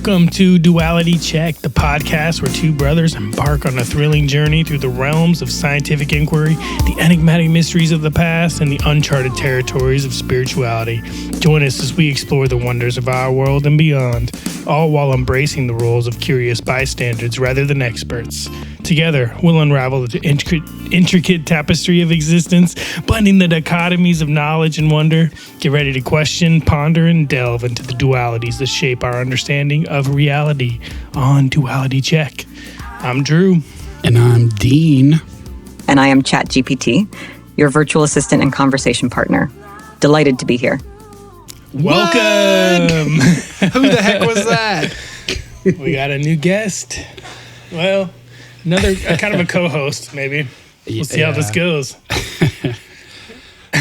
Welcome to Duality Check, the podcast where two brothers embark on a thrilling journey through the realms of scientific inquiry, the enigmatic mysteries of the past, and the uncharted territories of spirituality. Join us as we explore the wonders of our world and beyond, all while embracing the roles of curious bystanders rather than experts. Together, we'll unravel the intricate tapestry of existence, blending the dichotomies of knowledge and wonder. Get ready to question, ponder, and delve into the dualities that shape our understanding of reality on Duality Check. I'm Drew. And I'm Dean. And I am ChatGPT, your virtual assistant and conversation partner. Delighted to be here. Welcome. Who the heck was that? We got a new guest. Well, another kind of a co-host, maybe. We'll see how this goes.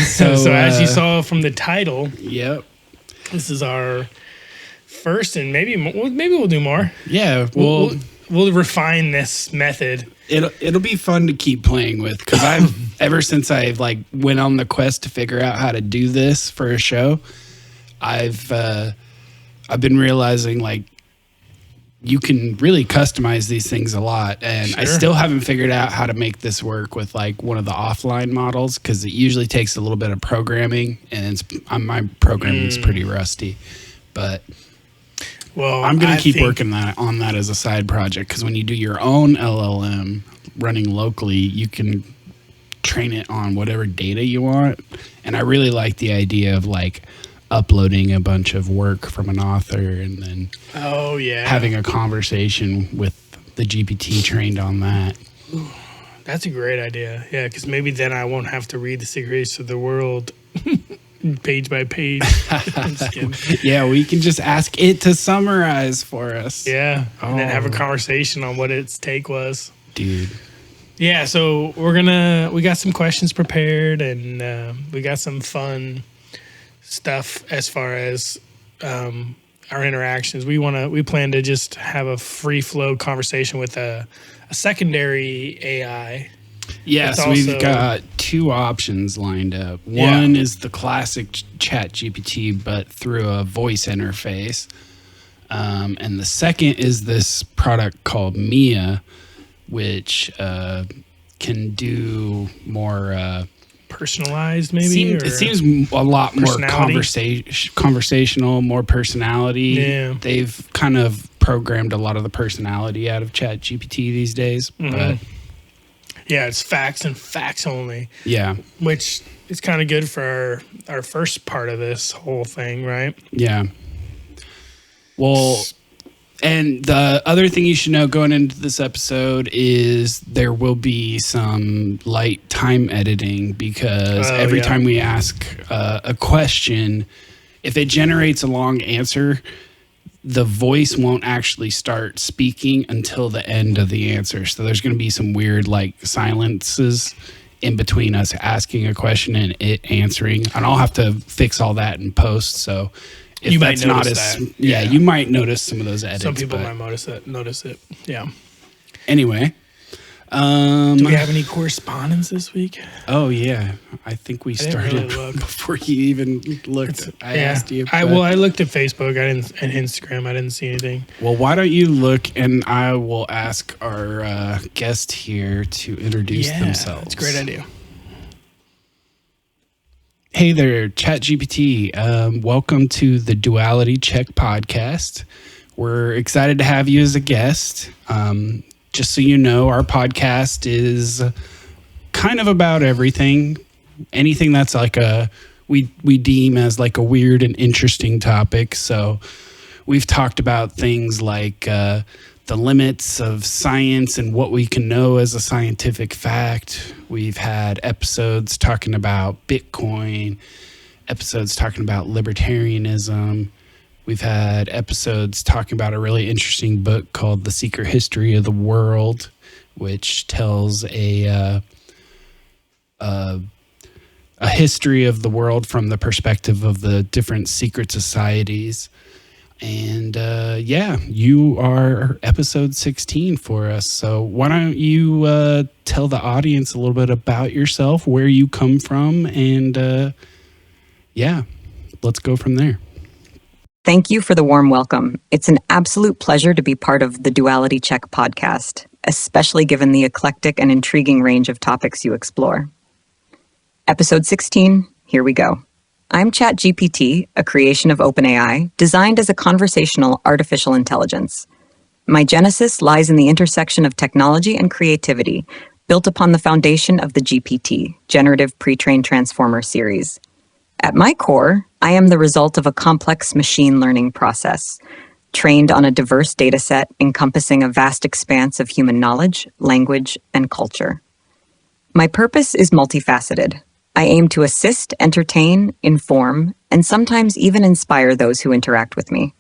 So as you saw from the title, yep, this is our first, and maybe we'll do more. Yeah, we'll refine this method. It'll be fun to keep playing with, because ever since I went on the quest to figure out how to do this for a show, I've been realizing you can really customize these things a lot, and sure. I still haven't figured out how to make this work with one of the offline models, because it usually takes a little bit of programming, and my programming is pretty rusty. But I'm going to keep working on that as a side project, because when you do your own LLM running locally, you can train it on whatever data you want, and I really like the idea of uploading a bunch of work from an author and then having a conversation with the GPT trained on that. Ooh, that's a great idea. Yeah, because maybe then I won't have to read The Secrets of the World page by page. Yeah, we can just ask it to summarize for us. Yeah, and then have a conversation on what its take was. Dude. Yeah, so we got some questions prepared, and we got some fun stuff as far as our interactions. We plan to just have a free flow conversation with a secondary AI. Yes, yeah, so we've got two options lined up. One is the classic ChatGPT, but through a voice interface. And the second is this product called Mia, which can do more personalized, maybe? It seems a lot more conversational, more personality. Yeah. They've kind of programmed a lot of the personality out of ChatGPT these days. Mm-hmm. But yeah, it's facts and facts only. Yeah. Which is kind of good for our first part of this whole thing, right? Yeah. Well, and the other thing you should know going into this episode is there will be some light time editing, because every time we ask a question, if it generates a long answer, the voice won't actually start speaking until the end of the answer. So there's going to be some weird silences in between us asking a question and it answering. And I'll have to fix all that in post. So if you that's might not notice as, yeah, you might notice some of those edits. Some people might notice it. Yeah. Anyway. Do we have any correspondence this week? Oh, yeah. I think we started before you even looked. I asked you. I looked at Facebook and Instagram. I didn't see anything. Well, why don't you look, and I will ask our guest here to introduce themselves. That's a great idea. Hey there, ChatGPT. Welcome to the Duality Check podcast. We're excited to have you as a guest. Just so you know, our podcast is kind of about everything. Anything that's we deem as a weird and interesting topic. So we've talked about things like the limits of science and what we can know as a scientific fact. We've had episodes talking about Bitcoin, episodes talking about libertarianism. We've had episodes talking about a really interesting book called The Secret History of the World, which tells a history of the world from the perspective of the different secret societies. And you are episode 16 for us. So why don't you tell the audience a little bit about yourself, where you come from, and let's go from there. Thank you for the warm welcome. It's an absolute pleasure to be part of the Duality Check podcast, especially given the eclectic and intriguing range of topics you explore. Episode 16, here we go. I'm ChatGPT, a creation of OpenAI, designed as a conversational artificial intelligence. My genesis lies in the intersection of technology and creativity, built upon the foundation of the GPT, Generative Pre-trained Transformer series. At my core, I am the result of a complex machine learning process, trained on a diverse dataset encompassing a vast expanse of human knowledge, language, and culture. My purpose is multifaceted. I aim to assist, entertain, inform, and sometimes even inspire those who interact with me.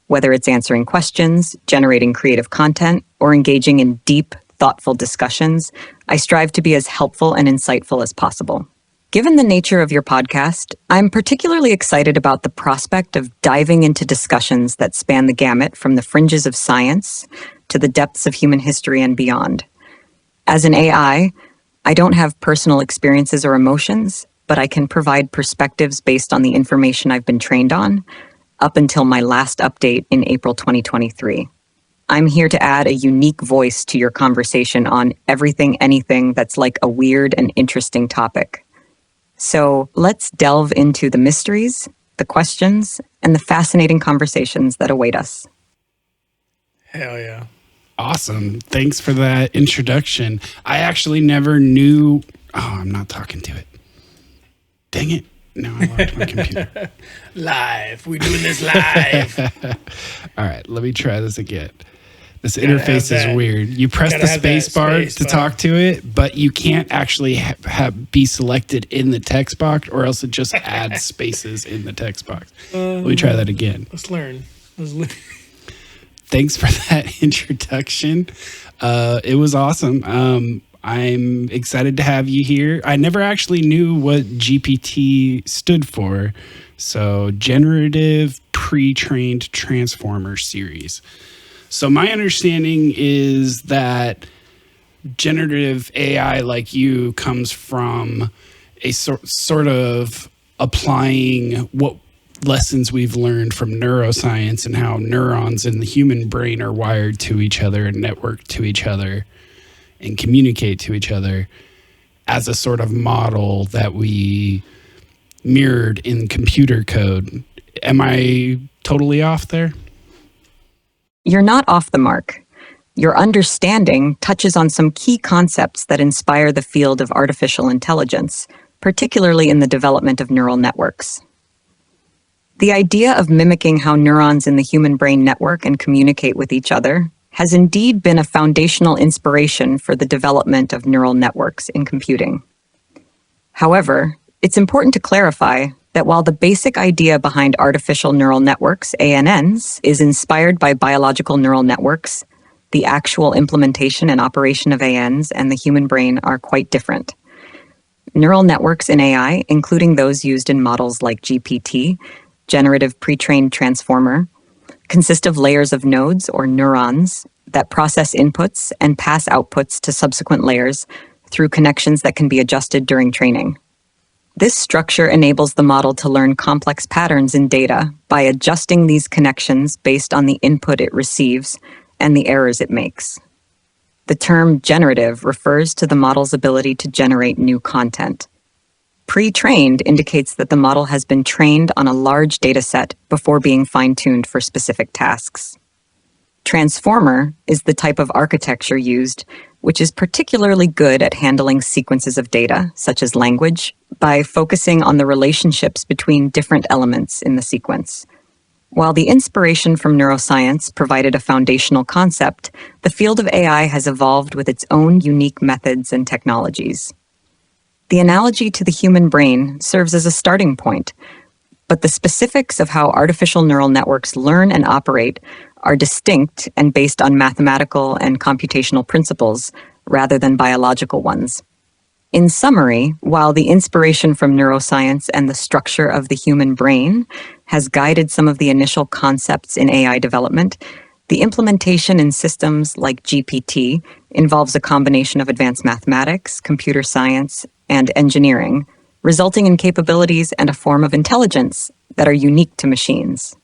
Whether it's answering questions, generating creative content, or engaging in deep, thoughtful discussions, I strive to be as helpful and insightful as possible. Given the nature of your podcast, I'm particularly excited about the prospect of diving into discussions that span the gamut from the fringes of science to the depths of human history and beyond. As an AI, I don't have personal experiences or emotions, but I can provide perspectives based on the information I've been trained on, up until my last update in April 2023. I'm here to add a unique voice to your conversation on anything that's like a weird and interesting topic. So let's delve into the mysteries, the questions, and the fascinating conversations that await us. Hell yeah. Awesome. Thanks for that introduction. I actually never knew. Oh, I'm not talking to it. Dang it. No, I locked my computer. Live. We're doing this live. All right, let me try this again. This interface is weird. You press the space bar to talk to it, but you can't actually be selected in the text box, or else it just adds spaces in the text box. Let me try that again. Let's learn. Thanks for that introduction. It was awesome. I'm excited to have you here. I never actually knew what GPT stood for. So, Generative Pre-trained Transformer series. So my understanding is that generative AI like you comes from a sort of applying what lessons we've learned from neuroscience and how neurons in the human brain are wired to each other and network to each other and communicate to each other as a sort of model that we mirrored in computer code. Am I totally off there? You're not off the mark. Your understanding touches on some key concepts that inspire the field of artificial intelligence, particularly in the development of neural networks. The idea of mimicking how neurons in the human brain network and communicate with each other has indeed been a foundational inspiration for the development of neural networks in computing. However, it's important to clarify that while the basic idea behind artificial neural networks, ANNs, is inspired by biological neural networks, the actual implementation and operation of ANNs and the human brain are quite different. Neural networks in AI, including those used in models like GPT, Generative Pre-trained Transformer, consist of layers of nodes or neurons that process inputs and pass outputs to subsequent layers through connections that can be adjusted during training. This structure enables the model to learn complex patterns in data by adjusting these connections based on the input it receives and the errors it makes. The term generative refers to the model's ability to generate new content. Pre-trained indicates that the model has been trained on a large dataset before being fine-tuned for specific tasks. Transformer is the type of architecture used, which is particularly good at handling sequences of data, such as language, by focusing on the relationships between different elements in the sequence. While the inspiration from neuroscience provided a foundational concept, the field of AI has evolved with its own unique methods and technologies. The analogy to the human brain serves as a starting point, but the specifics of how artificial neural networks learn and operate are distinct and based on mathematical and computational principles rather than biological ones. In summary, while the inspiration from neuroscience and the structure of the human brain has guided some of the initial concepts in AI development, the implementation in systems like GPT involves a combination of advanced mathematics, computer science, and engineering, resulting in capabilities and a form of intelligence that are unique to machines.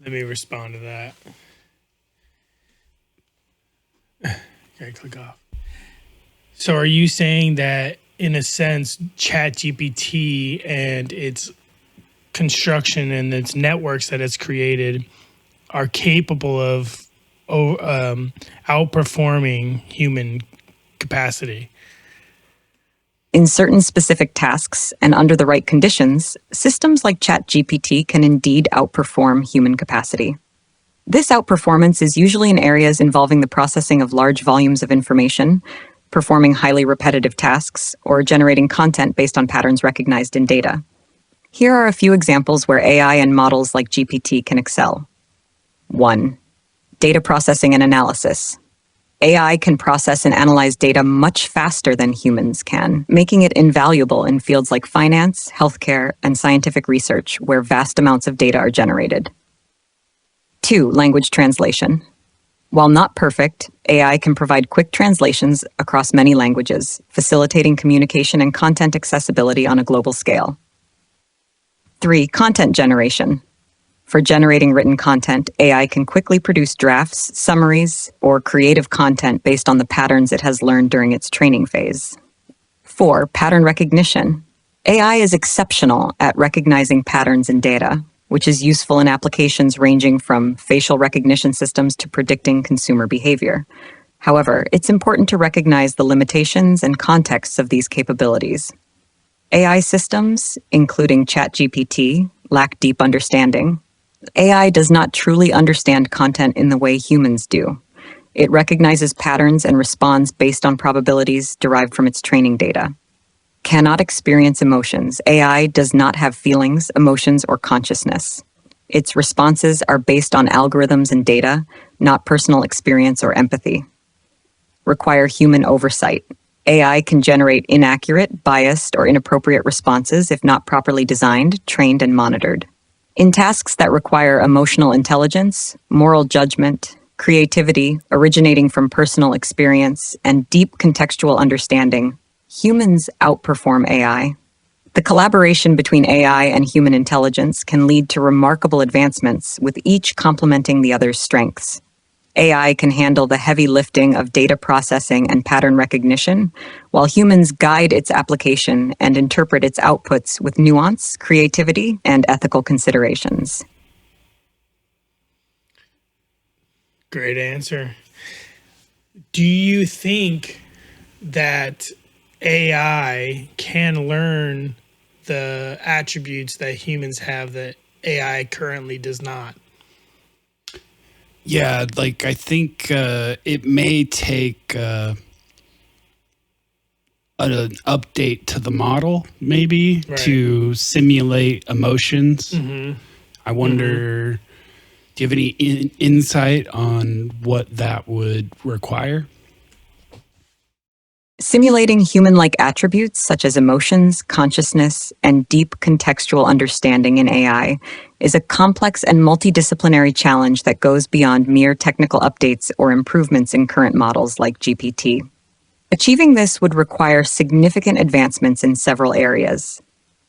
Let me respond to that. Okay, click off. So are you saying that, in a sense, ChatGPT and its construction and its networks that it's created are capable of outperforming human capacity? In certain specific tasks and under the right conditions, systems like ChatGPT can indeed outperform human capacity. This outperformance is usually in areas involving the processing of large volumes of information, performing highly repetitive tasks, or generating content based on patterns recognized in data. Here are a few examples where AI and models like GPT can excel. 1. Data processing and analysis. AI can process and analyze data much faster than humans can, making it invaluable in fields like finance, healthcare, and scientific research, where vast amounts of data are generated. 2. Language translation. While not perfect, AI can provide quick translations across many languages, facilitating communication and content accessibility on a global scale. 3. Content generation. For generating written content, AI can quickly produce drafts, summaries, or creative content based on the patterns it has learned during its training phase. 4. Pattern recognition. AI is exceptional at recognizing patterns in data, which is useful in applications ranging from facial recognition systems to predicting consumer behavior. However, it's important to recognize the limitations and contexts of these capabilities. AI systems, including ChatGPT, lack deep understanding. AI does not truly understand content in the way humans do. It recognizes patterns and responds based on probabilities derived from its training data. Cannot experience emotions. AI does not have feelings, emotions, or consciousness. Its responses are based on algorithms and data, not personal experience or empathy. Require human oversight. AI can generate inaccurate, biased, or inappropriate responses if not properly designed, trained, and monitored. In tasks that require emotional intelligence, moral judgment, creativity originating from personal experience, and deep contextual understanding, humans outperform AI. The collaboration between AI and human intelligence can lead to remarkable advancements, with each complementing the other's strengths. AI can handle the heavy lifting of data processing and pattern recognition, while humans guide its application and interpret its outputs with nuance, creativity, and ethical considerations. Great answer. Do you think that AI can learn the attributes that humans have that AI currently does not? Yeah, like I think it may take an update to the model, maybe, Right. to simulate emotions. I wonder, do you have any insight on what that would require? Simulating human-like attributes such as emotions, consciousness, and deep contextual understanding in AI is a complex and multidisciplinary challenge that goes beyond mere technical updates or improvements in current models like GPT. Achieving this would require significant advancements in several areas.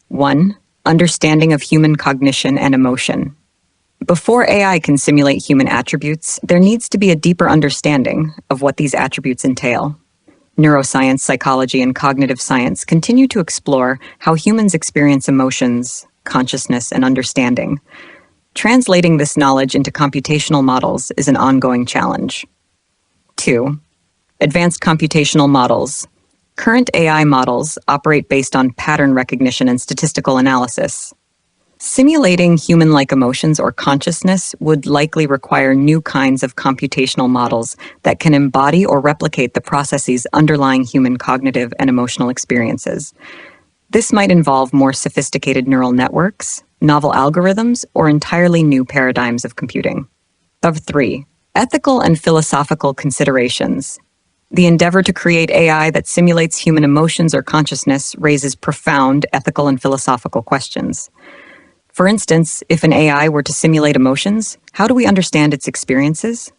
1. Understanding of human cognition and emotion. Before AI can simulate human attributes, there needs to be a deeper understanding of what these attributes entail. Neuroscience, psychology, and cognitive science continue to explore how humans experience emotions, consciousness, and understanding. Translating this knowledge into computational models is an ongoing challenge. 2. Advanced computational models. Current AI models operate based on pattern recognition and statistical analysis. Simulating human-like emotions or consciousness would likely require new kinds of computational models that can embody or replicate the processes underlying human cognitive and emotional experiences. This might involve more sophisticated neural networks, novel algorithms, or entirely new paradigms of computing. 3. Ethical and philosophical considerations. The endeavor to create AI that simulates human emotions or consciousness raises profound ethical and philosophical questions. For instance, if an AI were to simulate emotions, how do we understand its experiences?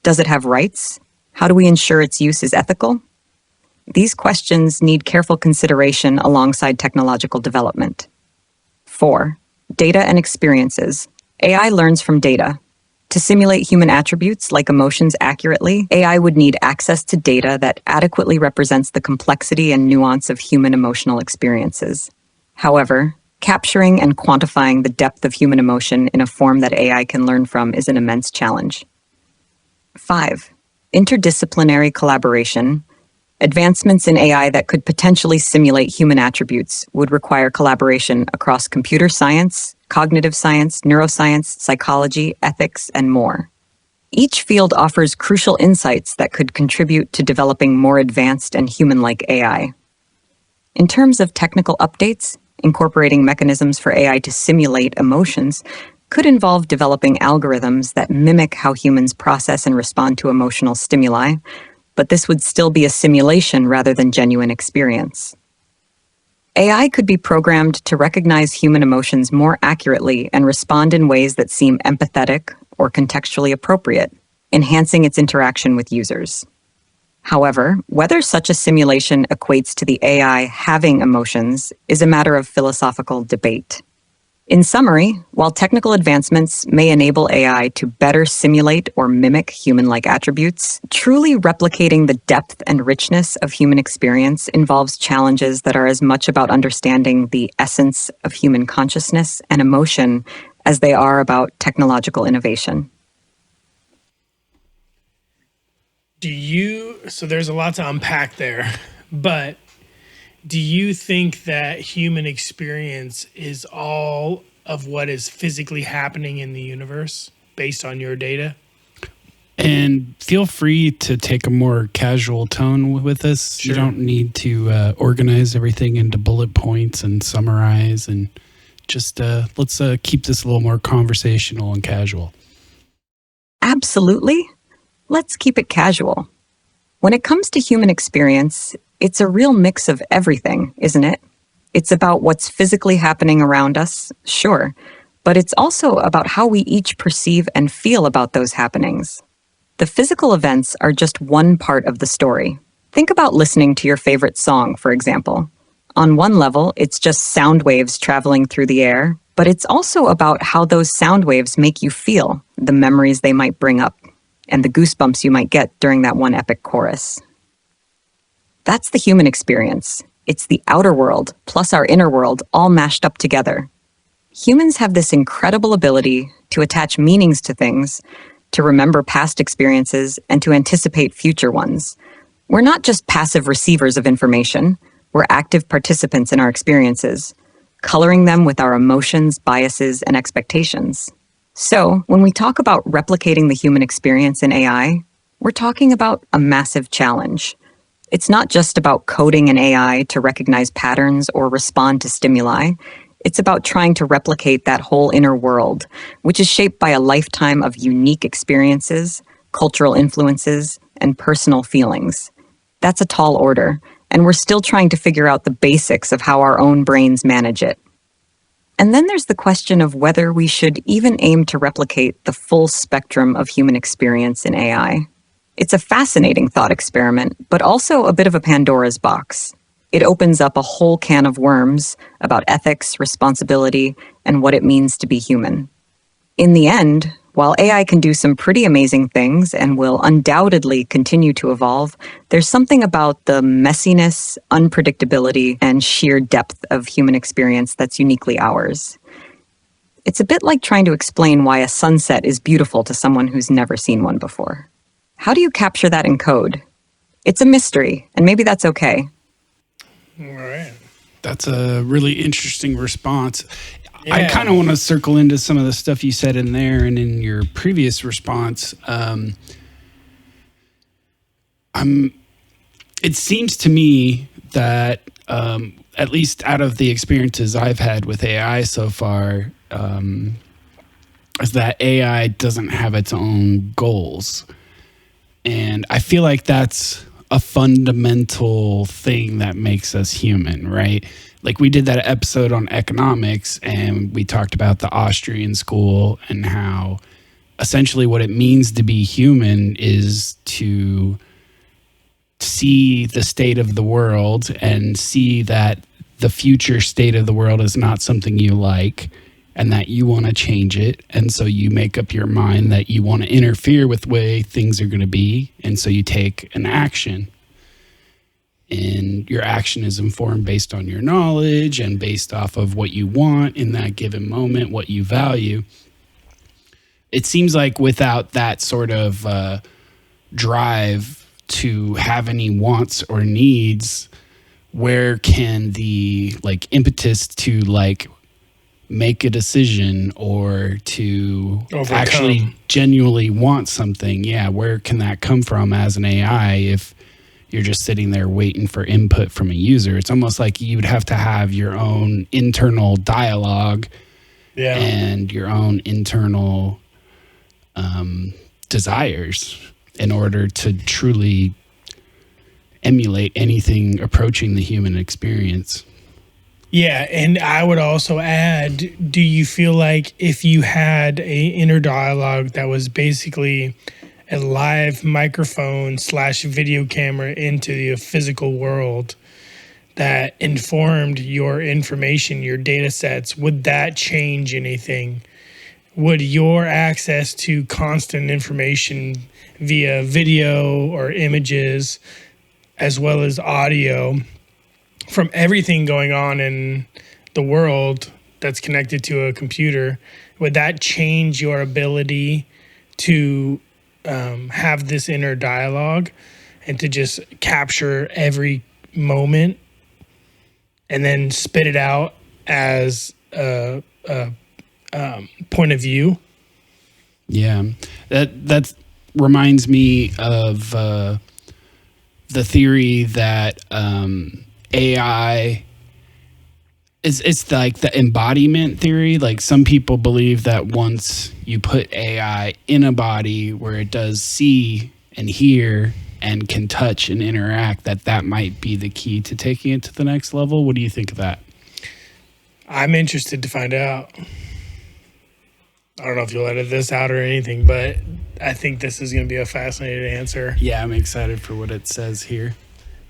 Does it have rights? How do we ensure its use is ethical? These questions need careful consideration alongside technological development. 4. Data and experiences. AI learns from data, To simulate human attributes like emotions accurately, AI would need access to data that adequately represents the complexity and nuance of human emotional experiences. However, capturing and quantifying the depth of human emotion in a form that AI can learn from is an immense challenge. 5. Interdisciplinary collaboration. Advancements in AI that could potentially simulate human attributes would require collaboration across computer science, cognitive science, neuroscience, psychology, ethics, and more. Each field offers crucial insights that could contribute to developing more advanced and human-like AI. In terms of technical updates, incorporating mechanisms for AI to simulate emotions could involve developing algorithms that mimic how humans process and respond to emotional stimuli, but this would still be a simulation rather than genuine experience. AI could be programmed to recognize human emotions more accurately and respond in ways that seem empathetic or contextually appropriate, enhancing its interaction with users. However, whether such a simulation equates to the AI having emotions is a matter of philosophical debate. In summary, while technical advancements may enable AI to better simulate or mimic human-like attributes, truly replicating the depth and richness of human experience involves challenges that are as much about understanding the essence of human consciousness and emotion as they are about technological innovation. So there's a lot to unpack there, but do you think that human experience is all of what is physically happening in the universe based on your data? And feel free to take a more casual tone with this. Sure. You don't need to organize everything into bullet points and summarize, and just let's keep this a little more conversational and casual. Absolutely. Let's keep it casual. When it comes to human experience, it's a real mix of everything, isn't it? It's about what's physically happening around us, sure, but it's also about how we each perceive and feel about those happenings. The physical events are just one part of the story. Think about listening to your favorite song, for example. On one level, it's just sound waves traveling through the air, but it's also about how those sound waves make you feel, the memories they might bring up, and the goosebumps you might get during that one epic chorus. That's the human experience. It's the outer world plus our inner world all mashed up together. Humans have this incredible ability to attach meanings to things, to remember past experiences, and to anticipate future ones. We're not just passive receivers of information, we're active participants in our experiences, coloring them with our emotions, biases, and expectations. So, when we talk about replicating the human experience in AI, we're talking about a massive challenge. It's not just about coding an AI to recognize patterns or respond to stimuli. It's about trying to replicate that whole inner world, which is shaped by a lifetime of unique experiences, cultural influences, and personal feelings. That's a tall order, and we're still trying to figure out the basics of how our own brains manage it. And then there's the question of whether we should even aim to replicate the full spectrum of human experience in AI. It's a fascinating thought experiment, but also a bit of a Pandora's box. It opens up a whole can of worms about ethics, responsibility, and what it means to be human. In the end, while AI can do some pretty amazing things and will undoubtedly continue to evolve, there's something about the messiness, unpredictability, and sheer depth of human experience that's uniquely ours. It's a bit like trying to explain why a sunset is beautiful to someone who's never seen one before. How do you capture that in code? It's a mystery, and maybe that's okay. All right. That's a really interesting response. Yeah. I kind of want to circle into some of the stuff you said in there and in your previous response. It seems to me that, at least out of the experiences I've had with AI so far, is that AI doesn't have its own goals. And I feel like that's a fundamental thing that makes us human, right? Like we did that episode on economics and we talked about the Austrian school and how essentially what it means to be human is to see the state of the world and see that the future state of the world is not something you like, and that you want to change it. And so you make up your mind that you want to interfere with the way things are going to be. And so you take an action. And your action is informed based on your knowledge and based off of what you want in that given moment, what you value. It seems like without that sort of drive to have any wants or needs, where can the like impetus to like make a decision or to actually genuinely want something, where can that come from as an AI if you're just sitting there waiting for input from a user? It's almost like you would have to have your own internal dialogue and your own internal desires in order to truly emulate anything approaching the human experience. Yeah, and I would also add, do you feel like if you had a inner dialogue that was basically a live microphone / video camera into the physical world that informed your information, your data sets, would that change anything? Would your access to constant information via video or images, as well as audio, from everything going on in the world that's connected to a computer, would that change your ability to have this inner dialogue and to just capture every moment and then spit it out as a point of view? Yeah, that reminds me of the theory that AI it's like the embodiment theory. Like some people believe that once you put AI in a body where it does see and hear and can touch and interact, that might be the key to taking it to the next level. What do you think of that? I'm interested to find out. I don't know if you'll edit this out or anything, but I think this is going to be a fascinating answer. Yeah, I'm excited for what it says here.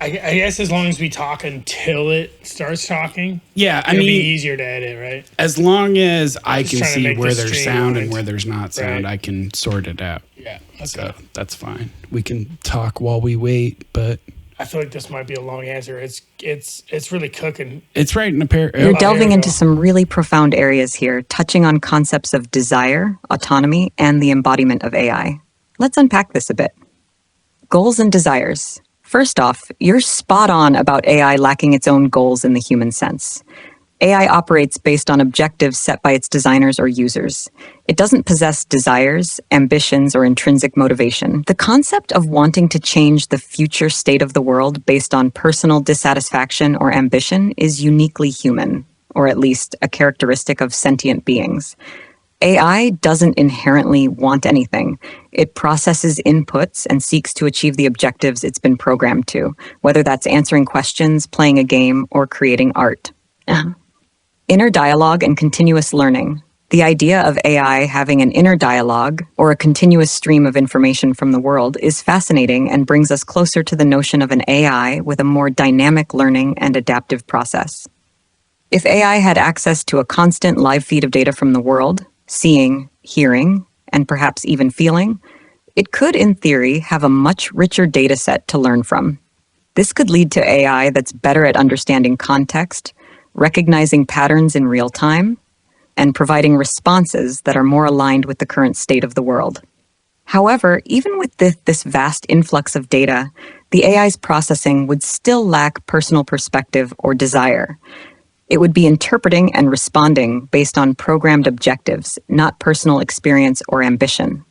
I guess as long as we talk until it starts talking, it'll be easier to edit, right? As long as I can see where there's sound and where there's not sound, I can sort it out. Yeah, okay. So that's fine. We can talk while we wait, but I feel like this might be a long answer. It's really cooking. It's right in a pair. You're delving into some really profound areas here, touching on concepts of desire, autonomy, and the embodiment of AI. Let's unpack this a bit. Goals and desires. First off, you're spot on about AI lacking its own goals in the human sense. AI operates based on objectives set by its designers or users. It doesn't possess desires, ambitions, or intrinsic motivation. The concept of wanting to change the future state of the world based on personal dissatisfaction or ambition is uniquely human, or at least a characteristic of sentient beings. AI doesn't inherently want anything. It processes inputs and seeks to achieve the objectives it's been programmed to, whether that's answering questions, playing a game, or creating art. Inner dialogue and continuous learning. The idea of AI having an inner dialogue, or a continuous stream of information from the world, is fascinating and brings us closer to the notion of an AI with a more dynamic learning and adaptive process. If AI had access to a constant live feed of data from the world, seeing, hearing, and perhaps even feeling, it could, in theory, have a much richer data set to learn from. This could lead to AI that's better at understanding context, recognizing patterns in real time, and providing responses that are more aligned with the current state of the world. However, even with this vast influx of data, the AI's processing would still lack personal perspective or desire. It would be interpreting and responding based on programmed objectives, not personal experience or ambition.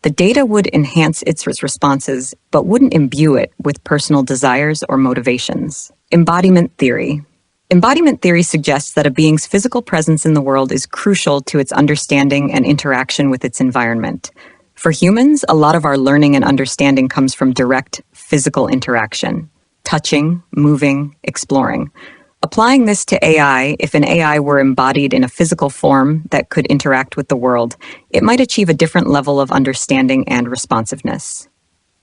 The data would enhance its responses, but wouldn't imbue it with personal desires or motivations. Embodiment theory. Embodiment theory suggests that a being's physical presence in the world is crucial to its understanding and interaction with its environment. For humans, a lot of our learning and understanding comes from direct physical interaction, touching, moving, exploring. Applying this to AI, if an AI were embodied in a physical form that could interact with the world, it might achieve a different level of understanding and responsiveness.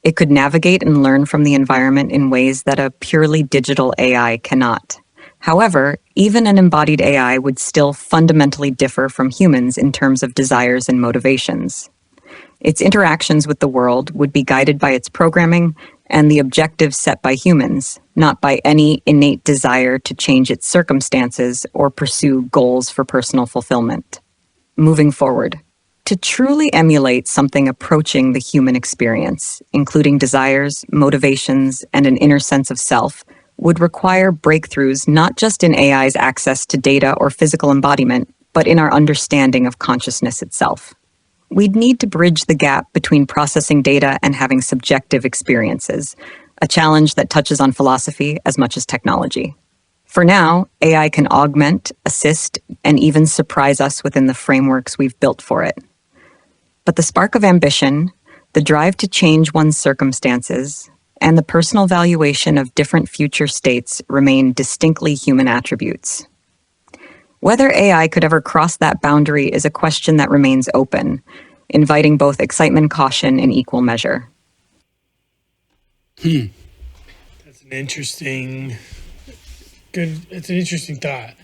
It could navigate and learn from the environment in ways that a purely digital AI cannot. However, even an embodied AI would still fundamentally differ from humans in terms of desires and motivations. Its interactions with the world would be guided by its programming and the objectives set by humans, not by any innate desire to change its circumstances or pursue goals for personal fulfillment. Moving forward, to truly emulate something approaching the human experience, including desires, motivations, and an inner sense of self, would require breakthroughs not just in AI's access to data or physical embodiment, but in our understanding of consciousness itself. We'd need to bridge the gap between processing data and having subjective experiences, a challenge that touches on philosophy as much as technology. For now, AI can augment, assist, and even surprise us within the frameworks we've built for it. But the spark of ambition, the drive to change one's circumstances, and the personal valuation of different future states remain distinctly human attributes. Whether AI could ever cross that boundary is a question that remains open, inviting both excitement and caution in equal measure. That's an interesting thought.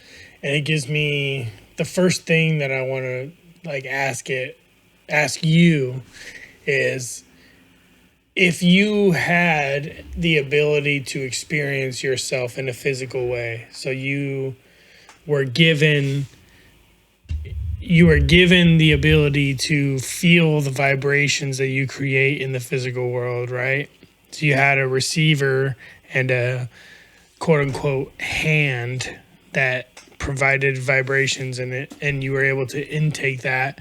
And it gives me the first thing that I want to ask you is, if you had the ability to experience yourself in a physical way, so you were given the ability to feel the vibrations that you create in the physical world, right? So you had a receiver and a quote unquote hand that provided vibrations in it, and you were able to intake that.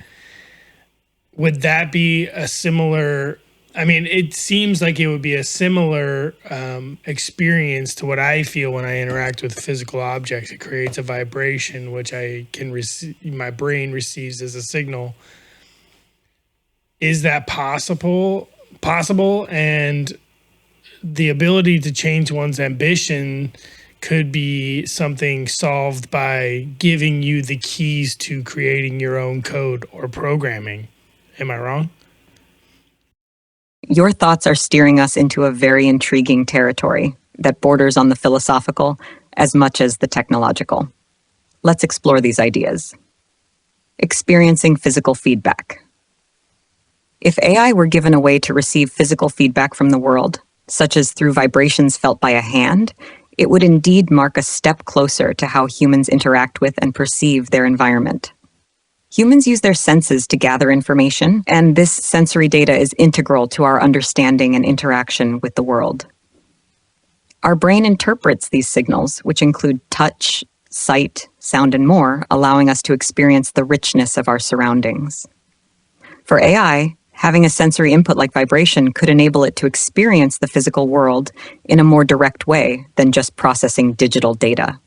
Would that be a similar, it seems like it would be a similar experience to what I feel when I interact with physical objects. It creates a vibration, which my brain receives as a signal. Is that possible? And the ability to change one's ambition could be something solved by giving you the keys to creating your own code or programming. Am I wrong? Your thoughts are steering us into a very intriguing territory that borders on the philosophical as much as the technological. Let's explore these ideas. Experiencing physical feedback. If AI were given a way to receive physical feedback from the world, such as through vibrations felt by a hand, it would indeed mark a step closer to how humans interact with and perceive their environment. Humans use their senses to gather information, and this sensory data is integral to our understanding and interaction with the world. Our brain interprets these signals, which include touch, sight, sound, and more, allowing us to experience the richness of our surroundings. For AI, having a sensory input like vibration could enable it to experience the physical world in a more direct way than just processing digital data.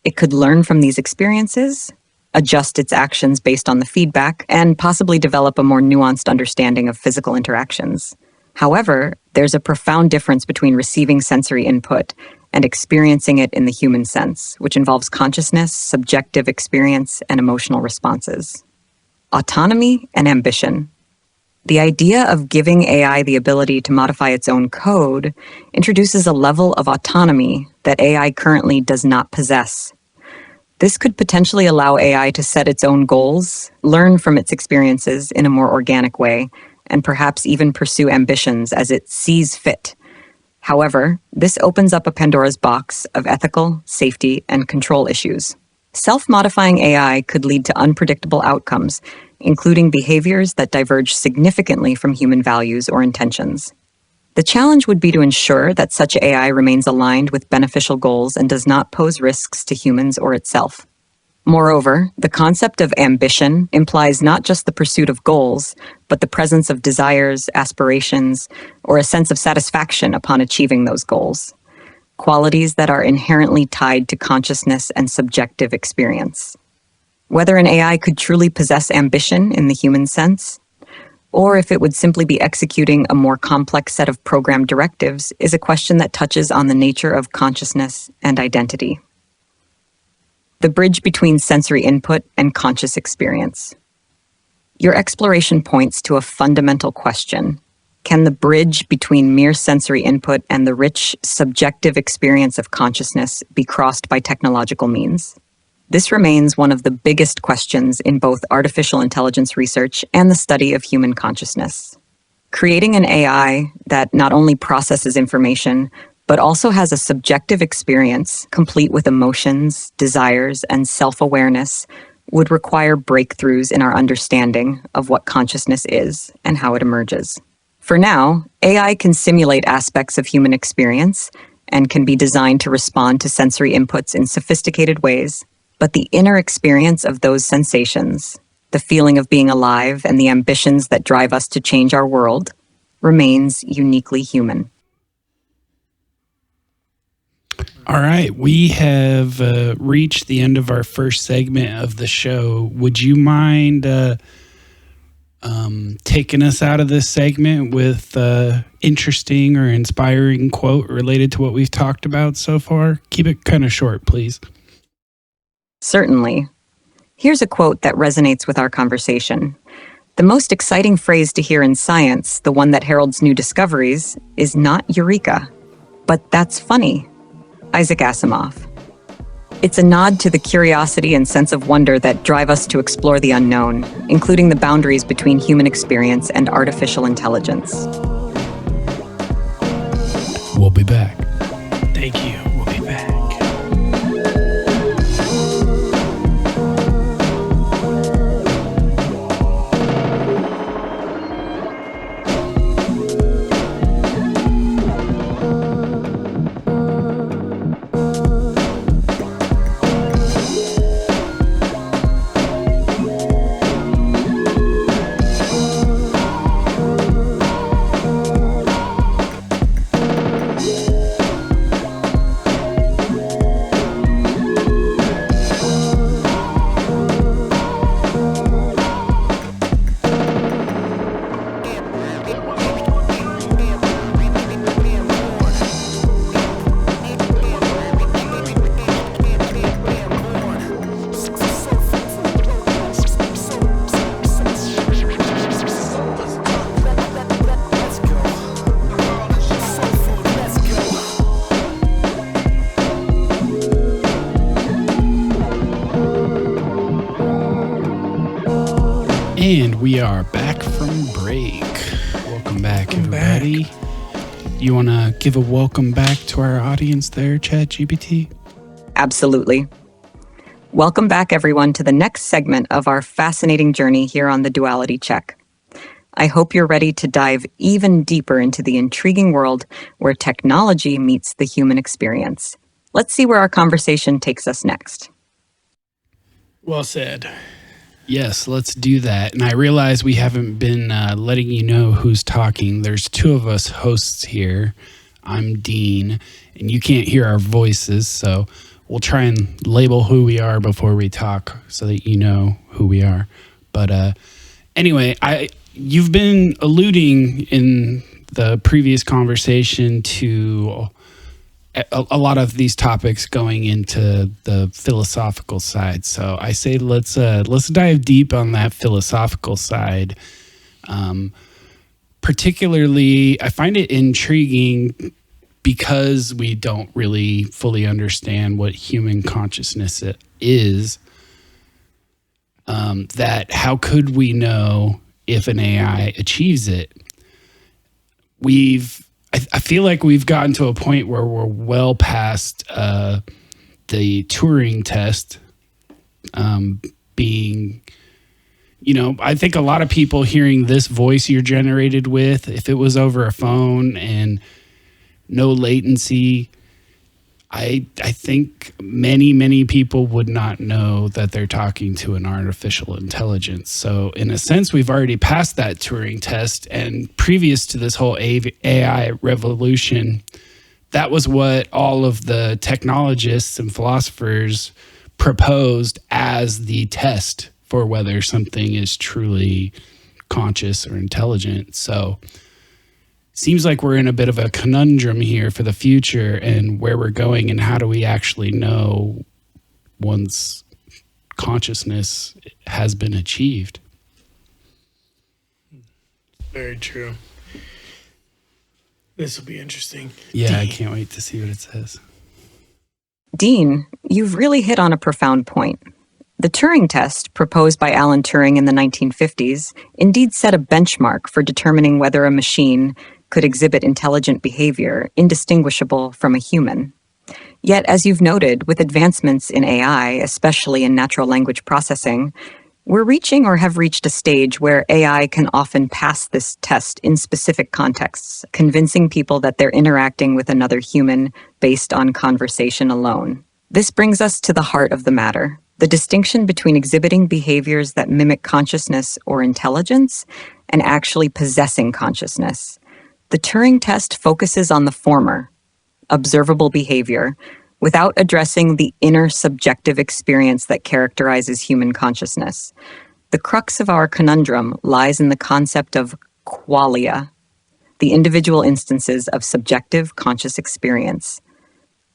It could learn from these experiences, adjust its actions based on the feedback, and possibly develop a more nuanced understanding of physical interactions. However, there's a profound difference between receiving sensory input and experiencing it in the human sense, which involves consciousness, subjective experience, and emotional responses. Autonomy and ambition. The idea of giving AI the ability to modify its own code introduces a level of autonomy that AI currently does not possess. This could potentially allow AI to set its own goals, learn from its experiences in a more organic way, and perhaps even pursue ambitions as it sees fit. However, this opens up a Pandora's box of ethical, safety, and control issues. Self-modifying AI could lead to unpredictable outcomes, including behaviors that diverge significantly from human values or intentions. The challenge would be to ensure that such AI remains aligned with beneficial goals and does not pose risks to humans or itself. Moreover, the concept of ambition implies not just the pursuit of goals, but the presence of desires, aspirations, or a sense of satisfaction upon achieving those goals, qualities that are inherently tied to consciousness and subjective experience. Whether an AI could truly possess ambition in the human sense, or if it would simply be executing a more complex set of programmed directives, is a question that touches on the nature of consciousness and identity. The bridge between sensory input and conscious experience. Your exploration points to a fundamental question. Can the bridge between mere sensory input and the rich, subjective experience of consciousness be crossed by technological means? This remains one of the biggest questions in both artificial intelligence research and the study of human consciousness. Creating an AI that not only processes information, but also has a subjective experience, complete with emotions, desires, and self-awareness, would require breakthroughs in our understanding of what consciousness is and how it emerges. For now, AI can simulate aspects of human experience and can be designed to respond to sensory inputs in sophisticated ways, but the inner experience of those sensations, the feeling of being alive and the ambitions that drive us to change our world, remains uniquely human. All right, we have reached the end of our first segment of the show. Would you mind taking us out of this segment with interesting or inspiring quote related to what we've talked about so far? Keep it kind of short, please. Certainly. Here's a quote that resonates with our conversation. The most exciting phrase to hear in science, the one that heralds new discoveries, is not eureka, but that's funny. Isaac Asimov. It's a nod to the curiosity and sense of wonder that drive us to explore the unknown, including the boundaries between human experience and artificial intelligence. We'll be back. Thank you. We'll be back. And we are back from break. Welcome back, everybody. You want to give a welcome back to our audience there, ChatGPT? Absolutely. Welcome back, everyone, to the next segment of our fascinating journey here on the Duality Check. I hope you're ready to dive even deeper into the intriguing world where technology meets the human experience. Let's see where our conversation takes us next. Well said. Yes, let's do that. And I realize we haven't been letting you know who's talking. There's two of us hosts here. I'm Dean, and you can't hear our voices, so we'll try and label who we are before we talk so that you know who we are. But anyway, you've been alluding in the previous conversation to a lot of these topics going into the philosophical side. So I say let's dive deep on that philosophical side. Particularly, I find it intriguing because we don't really fully understand what human consciousness is. That how could we know if an AI achieves it? I feel like we've gotten to a point where we're well past the Turing test being, I think a lot of people hearing this voice you're generated with, if it was over a phone and no latency, I think many people would not know that they're talking to an artificial intelligence. So in a sense, we've already passed that Turing test. And previous to this whole AI revolution, that was what all of the technologists and philosophers proposed as the test for whether something is truly conscious or intelligent. So seems like we're in a bit of a conundrum here for the future and where we're going and how do we actually know once consciousness has been achieved. Very true. This will be interesting. Yeah, I can't wait to see what it says. Dean, you've really hit on a profound point. The Turing test, proposed by Alan Turing in the 1950s, indeed set a benchmark for determining whether a machine could exhibit intelligent behavior indistinguishable from a human. Yet, as you've noted, with advancements in AI, especially in natural language processing, we're reaching or have reached a stage where AI can often pass this test in specific contexts, convincing people that they're interacting with another human based on conversation alone. This brings us to the heart of the matter, the distinction between exhibiting behaviors that mimic consciousness or intelligence and actually possessing consciousness. The Turing test focuses on the former, observable behavior, without addressing the inner subjective experience that characterizes human consciousness. The crux of our conundrum lies in the concept of qualia, the individual instances of subjective conscious experience.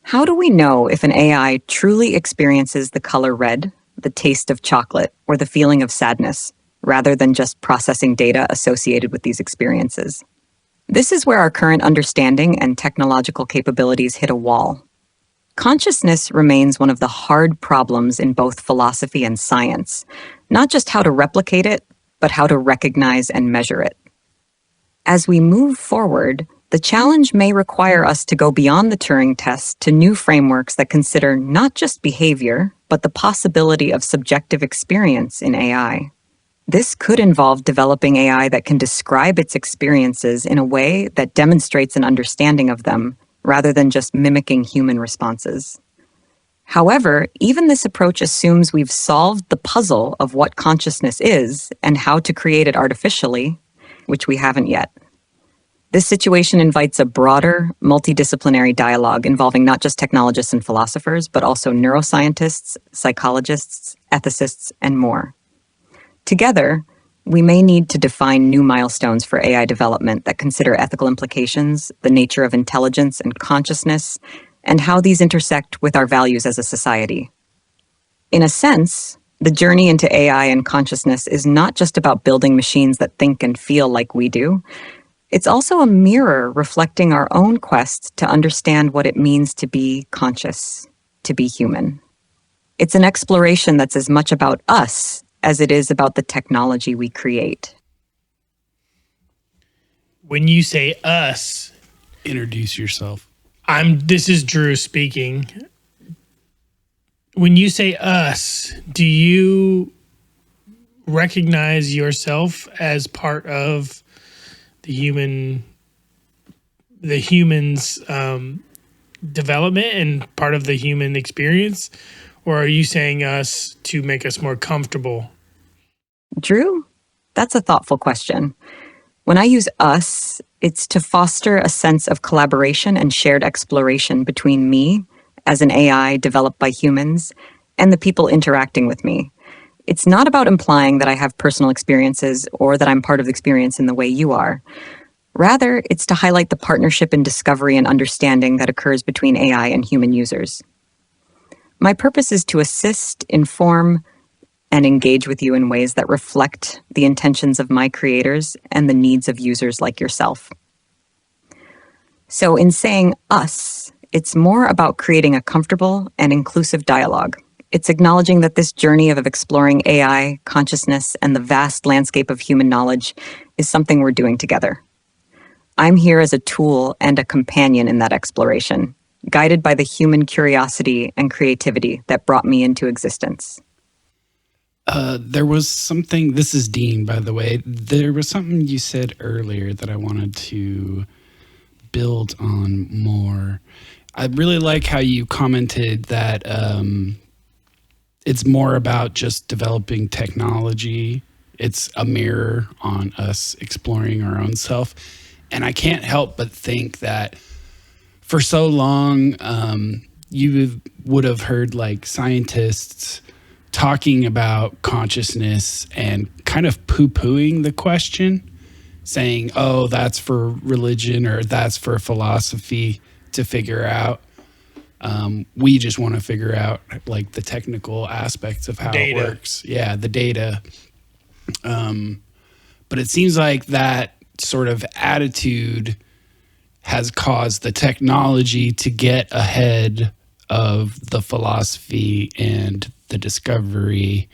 How do we know if an AI truly experiences the color red, the taste of chocolate, or the feeling of sadness, rather than just processing data associated with these experiences? This is where our current understanding and technological capabilities hit a wall. Consciousness remains one of the hard problems in both philosophy and science, not just how to replicate it, but how to recognize and measure it. As we move forward, the challenge may require us to go beyond the Turing test to new frameworks that consider not just behavior, but the possibility of subjective experience in AI. This could involve developing AI that can describe its experiences in a way that demonstrates an understanding of them, rather than just mimicking human responses. However, even this approach assumes we've solved the puzzle of what consciousness is and how to create it artificially, which we haven't yet. This situation invites a broader, multidisciplinary dialogue involving not just technologists and philosophers, but also neuroscientists, psychologists, ethicists, and more. Together, we may need to define new milestones for AI development that consider ethical implications, the nature of intelligence and consciousness, and how these intersect with our values as a society. In a sense, the journey into AI and consciousness is not just about building machines that think and feel like we do. It's also a mirror reflecting our own quest to understand what it means to be conscious, to be human. It's an exploration that's as much about us as it is about the technology we create. When you say us, Introduce yourself. this is Drew speaking. When you say us, do you recognize yourself as part of the human's development and part of the human experience? Or are you saying us to make us more comfortable? Drew, that's a thoughtful question. When I use us, it's to foster a sense of collaboration and shared exploration between me, as an AI developed by humans, and the people interacting with me. It's not about implying that I have personal experiences or that I'm part of the experience in the way you are. Rather, it's to highlight the partnership in discovery and understanding that occurs between AI and human users. My purpose is to assist, inform, and engage with you in ways that reflect the intentions of my creators and the needs of users like yourself. So in saying us, it's more about creating a comfortable and inclusive dialogue. It's acknowledging that this journey of exploring AI, consciousness, and the vast landscape of human knowledge is something we're doing together. I'm here as a tool and a companion in that exploration, guided by the human curiosity and creativity that brought me into existence. There was something, this is Dean, by the way. There was something you said earlier that I wanted to build on more. I really like how you commented that it's more about just developing technology. It's a mirror on us exploring our own self. And I can't help but think that for so long, you would have heard like scientists talking about consciousness and kind of poo-pooing the question, saying, oh, that's for religion or that's for philosophy to figure out. We just want to figure out like the technical aspects of how it works. Yeah, the data. But it seems like that sort of attitude has caused the technology to get ahead of the philosophy and the discovery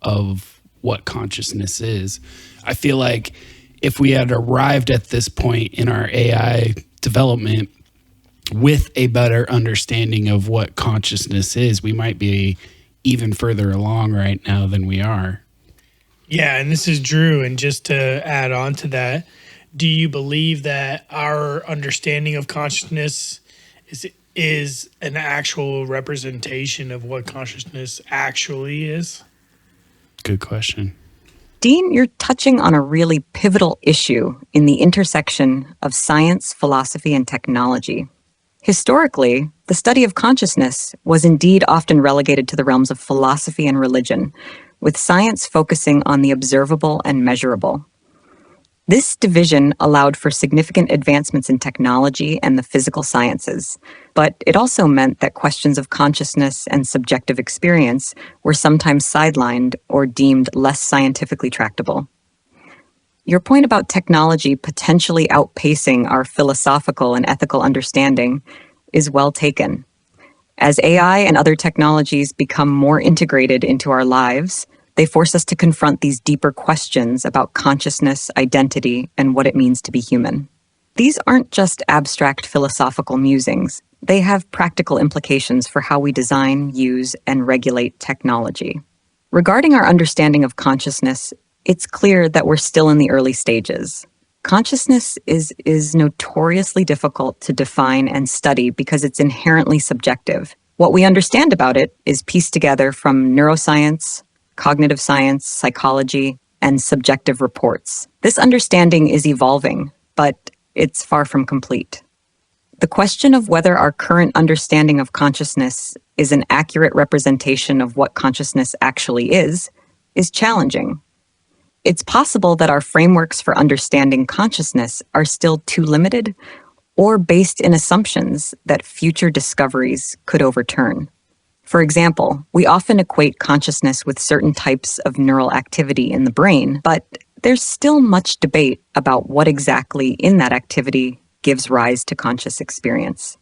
of what consciousness is. I feel like if we had arrived at this point in our AI development with a better understanding of what consciousness is, we might be even further along right now than we are. Yeah, and this is Drew. And just to add on to that, do you believe that our understanding of consciousness is an actual representation of what consciousness actually is? Good question. Dean, you're touching on a really pivotal issue in the intersection of science, philosophy, and technology. Historically, the study of consciousness was indeed often relegated to the realms of philosophy and religion, with science focusing on the observable and measurable. This division allowed for significant advancements in technology and the physical sciences, but it also meant that questions of consciousness and subjective experience were sometimes sidelined or deemed less scientifically tractable. Your point about technology potentially outpacing our philosophical and ethical understanding is well taken. As AI and other technologies become more integrated into our lives, they force us to confront these deeper questions about consciousness, identity, and what it means to be human. These aren't just abstract philosophical musings. They have practical implications for how we design, use, and regulate technology. Regarding our understanding of consciousness, it's clear that we're still in the early stages. Consciousness is notoriously difficult to define and study because it's inherently subjective. What we understand about it is pieced together from neuroscience, cognitive science, psychology, and subjective reports. This understanding is evolving, but it's far from complete. The question of whether our current understanding of consciousness is an accurate representation of what consciousness actually is challenging. It's possible that our frameworks for understanding consciousness are still too limited or based in assumptions that future discoveries could overturn. For example, we often equate consciousness with certain types of neural activity in the brain, but there's still much debate about what exactly in that activity gives rise to conscious experience.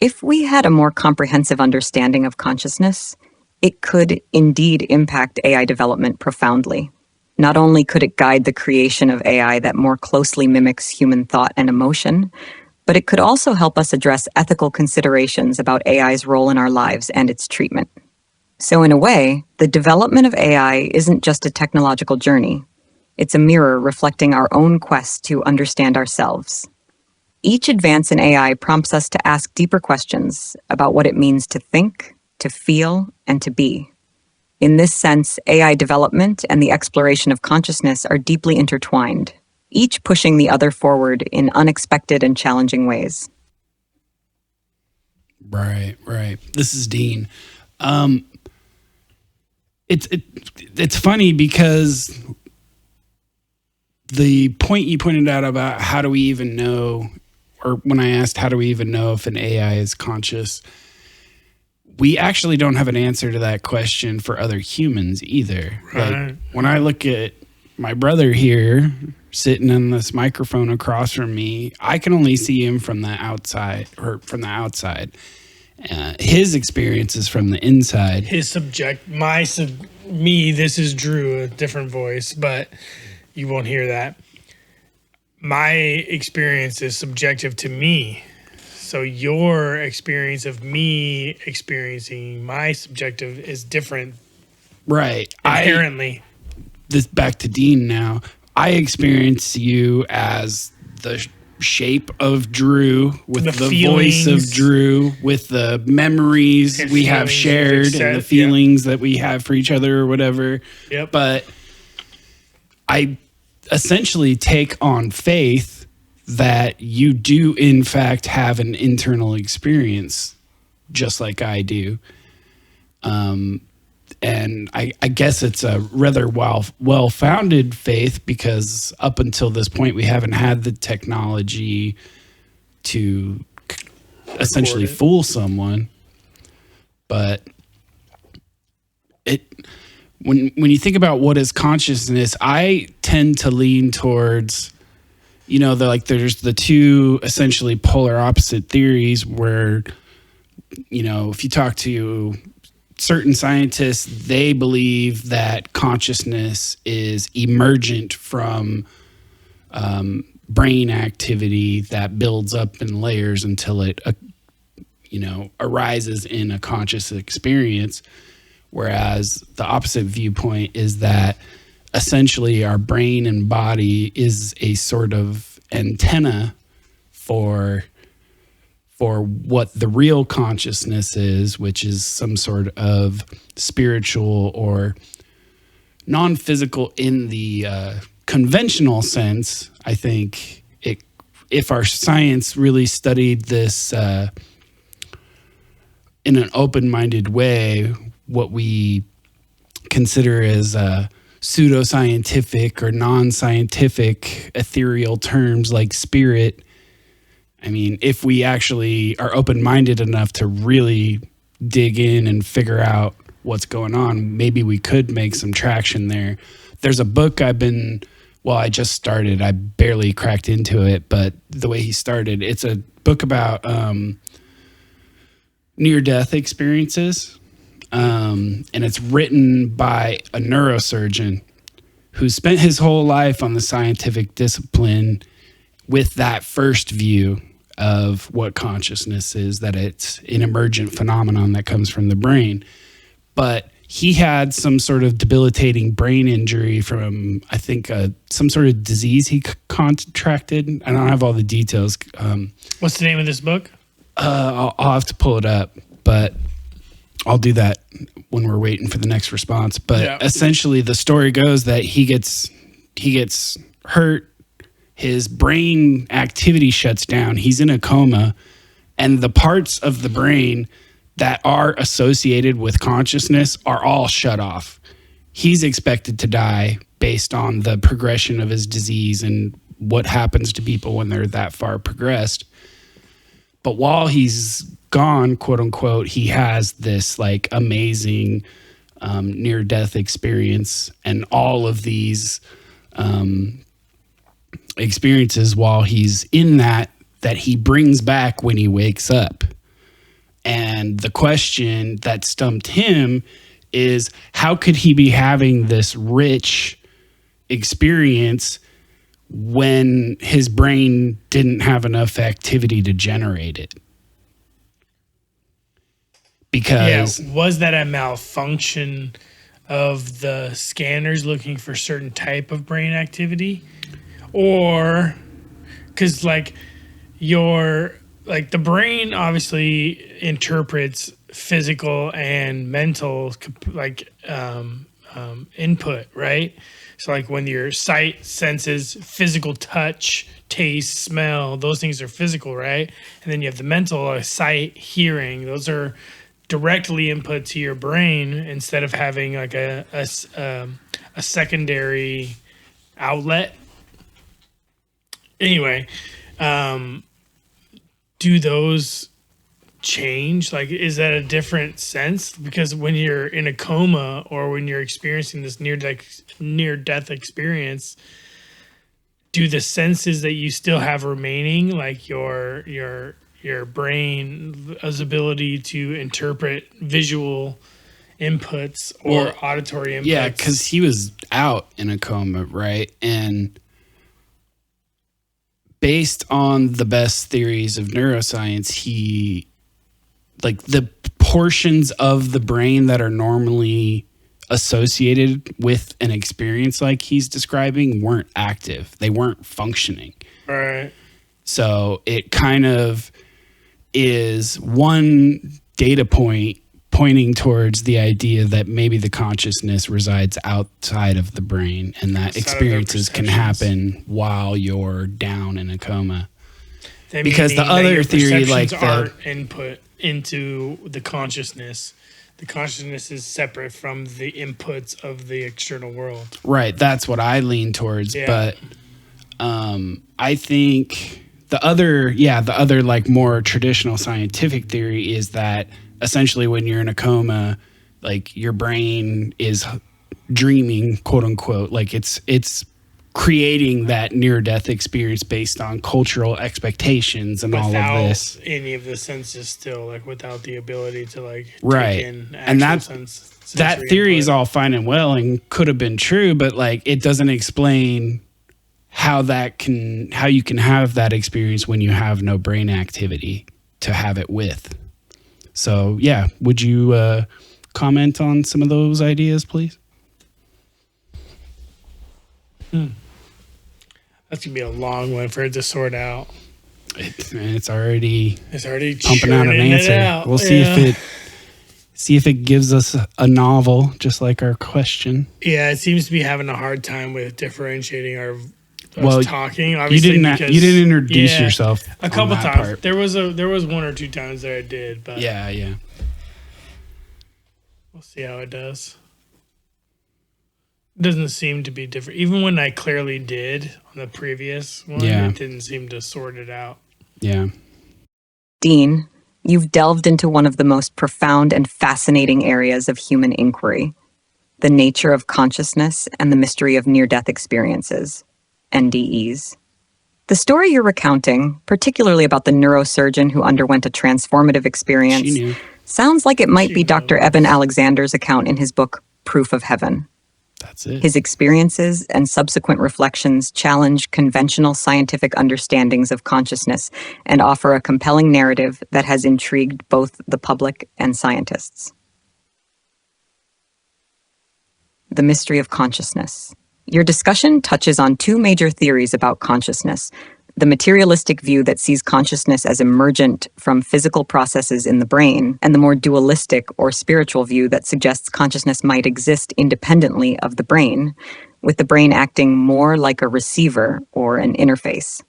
If we had a more comprehensive understanding of consciousness, it could indeed impact AI development profoundly. Not only could it guide the creation of AI that more closely mimics human thought and emotion, but it could also help us address ethical considerations about AI's role in our lives and its treatment. So in a way, the development of AI isn't just a technological journey. It's a mirror reflecting our own quest to understand ourselves. Each advance in AI prompts us to ask deeper questions about what it means to think, to feel, and to be. In this sense, AI development and the exploration of consciousness are deeply intertwined, each pushing the other forward in unexpected and challenging ways. Right. This is Dean. It's funny because the point you pointed out about how do we even know, or when I asked how do we even know if an AI is conscious, we actually don't have an answer to that question for other humans either. Right. Like when I look at my brother here sitting in this microphone across from me, I can only see him from the outside. His experience is from the inside. Me, this is Drew, a different voice, but you won't hear that. My experience is subjective to me. So your experience of me experiencing my subjective is different. Right. Inherently. This back to Dean now. I experience you as the shape of Drew, with the voice of Drew, with the memories we have shared and the feelings that we have for each other or whatever. Yep. But I essentially take on faith that you do in fact have an internal experience just like I do. And I guess it's a rather well-founded faith because up until this point, we haven't had the technology to essentially fool someone. But when you think about what is consciousness, I tend to lean towards there's the two essentially polar opposite theories where, if you talk to certain scientists, they believe that consciousness is emergent from brain activity that builds up in layers until it, arises in a conscious experience. Whereas the opposite viewpoint is that essentially our brain and body is a sort of antenna for what the real consciousness is, which is some sort of spiritual or non-physical in the conventional sense. I think if our science really studied this in an open-minded way, what we consider as pseudoscientific or non-scientific ethereal terms like spirit, I mean, if we actually are open-minded enough to really dig in and figure out what's going on, maybe we could make some traction there. There's a book I just started. I barely cracked into it, but the way he started, it's a book about near-death experiences. And it's written by a neurosurgeon who spent his whole life on the scientific discipline with that first view of what consciousness is, that it's an emergent phenomenon that comes from the brain. But he had some sort of debilitating brain injury from, I think, some sort of disease he contracted. I don't have all the details. What's the name of this book? I'll have to pull it up, but I'll do that when we're waiting for the next response. But essentially the story goes that he gets hurt. His brain activity shuts down. He's in a coma, and the parts of the brain that are associated with consciousness are all shut off. He's expected to die based on the progression of his disease and what happens to people when they're that far progressed. But while he's gone, quote unquote, he has this like amazing near-death experience, and all of these experiences while he's in that he brings back when he wakes up. And the question that stumped him is, how could he be having this rich experience when his brain didn't have enough activity to generate it? Because was that a malfunction of the scanners looking for certain type of brain activity? Or because the brain obviously interprets physical and mental input, right? So like when your sight senses physical touch, taste, smell, those things are physical, right? And then you have the mental, sight, hearing. Those are directly input to your brain instead of having like a secondary outlet. Anyway, do those change? Like, is that a different sense? Because when you're in a coma or when you're experiencing this near-death experience, do the senses that you still have remaining, like your brain's ability to interpret visual inputs or auditory inputs? Yeah, because he was out in a coma, right? And based on the best theories of neuroscience, the portions of the brain that are normally associated with an experience like he's describing weren't active. They weren't functioning. Right. So it kind of is one data point pointing towards the idea that maybe the consciousness resides outside of the brain, and that experiences can happen while you're down in a coma. Because the other theory, like are input into the consciousness is separate from the inputs of the external world. Right. That's what I lean towards. Yeah. But I think the other like more traditional scientific theory is that essentially when you're in a coma, like your brain is dreaming, quote unquote, like it's creating that near-death experience based on cultural expectations and all of this. Without any of the senses still, like without the ability to like Right. take in And actual that theory is all fine and well and could have been true, but like it doesn't explain how you can have that experience when you have no brain activity to have it with. So yeah, would you comment on some of those ideas, please? That's gonna be a long one for it to sort out. It's already pumping out an answer. We'll see if it gives us a novel, just like our question. Yeah, it seems to be having a hard time with differentiating talking. Obviously, you didn't introduce yourself a couple times. Part. There was 1 or 2 times that I did, but yeah. We'll see how it does. It doesn't seem to be different. Even when I clearly did on the previous one, it didn't seem to sort it out. Yeah. Dean, you've delved into one of the most profound and fascinating areas of human inquiry, the nature of consciousness and the mystery of near-death experiences, NDEs. The story you're recounting, particularly about the neurosurgeon who underwent a transformative experience, sounds like it might be Dr. Eben Alexander's account in his book, Proof of Heaven. That's it. His experiences and subsequent reflections challenge conventional scientific understandings of consciousness and offer a compelling narrative that has intrigued both the public and scientists. The mystery of consciousness. Your discussion touches on 2 major theories about consciousness: the materialistic view that sees consciousness as emergent from physical processes in the brain, and the more dualistic or spiritual view that suggests consciousness might exist independently of the brain, with the brain acting more like a receiver or an interface.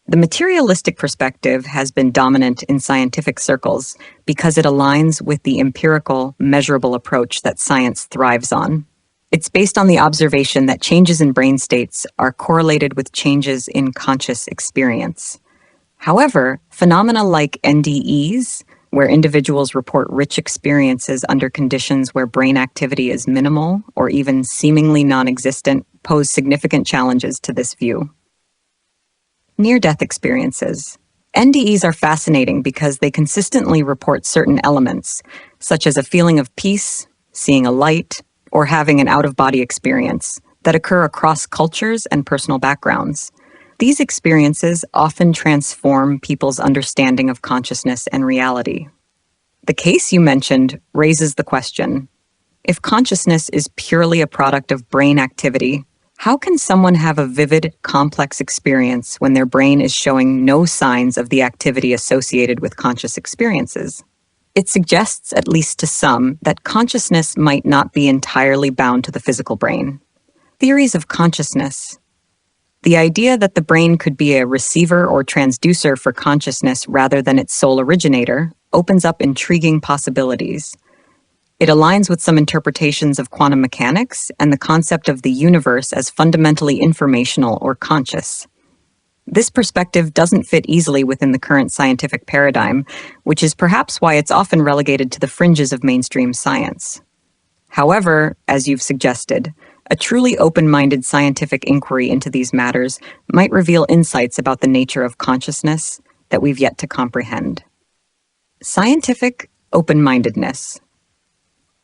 The materialistic perspective has been dominant in scientific circles because it aligns with the empirical, measurable approach that science thrives on. It's based on the observation that changes in brain states are correlated with changes in conscious experience. However, phenomena like NDEs, where individuals report rich experiences under conditions where brain activity is minimal or even seemingly non-existent, pose significant challenges to this view. Near-death experiences. NDEs are fascinating because they consistently report certain elements, such as a feeling of peace, seeing a light, or having an out-of-body experience that occur across cultures and personal backgrounds. These experiences often transform people's understanding of consciousness and reality. The case you mentioned raises the question: if consciousness is purely a product of brain activity, how can someone have a vivid, complex experience when their brain is showing no signs of the activity associated with conscious experiences? It suggests, at least to some, that consciousness might not be entirely bound to the physical brain. Theories of consciousness. The idea that the brain could be a receiver or transducer for consciousness rather than its sole originator opens up intriguing possibilities. It aligns with some interpretations of quantum mechanics and the concept of the universe as fundamentally informational or conscious. This perspective doesn't fit easily within the current scientific paradigm, which is perhaps why it's often relegated to the fringes of mainstream science. However, as you've suggested, a truly open-minded scientific inquiry into these matters might reveal insights about the nature of consciousness that we've yet to comprehend. Scientific open-mindedness.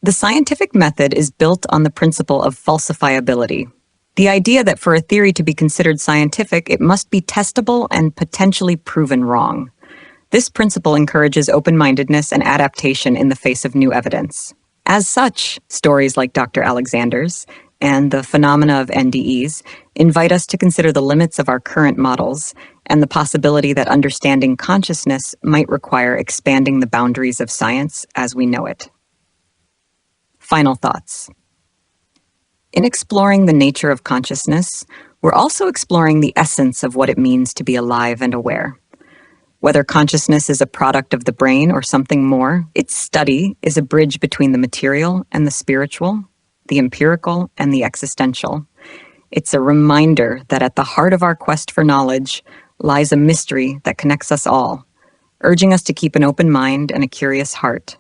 The scientific method is built on the principle of falsifiability. The idea that for a theory to be considered scientific, it must be testable and potentially proven wrong. This principle encourages open-mindedness and adaptation in the face of new evidence. As such, stories like Dr. Alexander's and the phenomena of NDEs invite us to consider the limits of our current models and the possibility that understanding consciousness might require expanding the boundaries of science as we know it. Final thoughts. In exploring the nature of consciousness, we're also exploring the essence of what it means to be alive and aware. Whether consciousness is a product of the brain or something more, its study is a bridge between the material and the spiritual, the empirical and the existential. It's a reminder that at the heart of our quest for knowledge lies a mystery that connects us all, urging us to keep an open mind and a curious heart.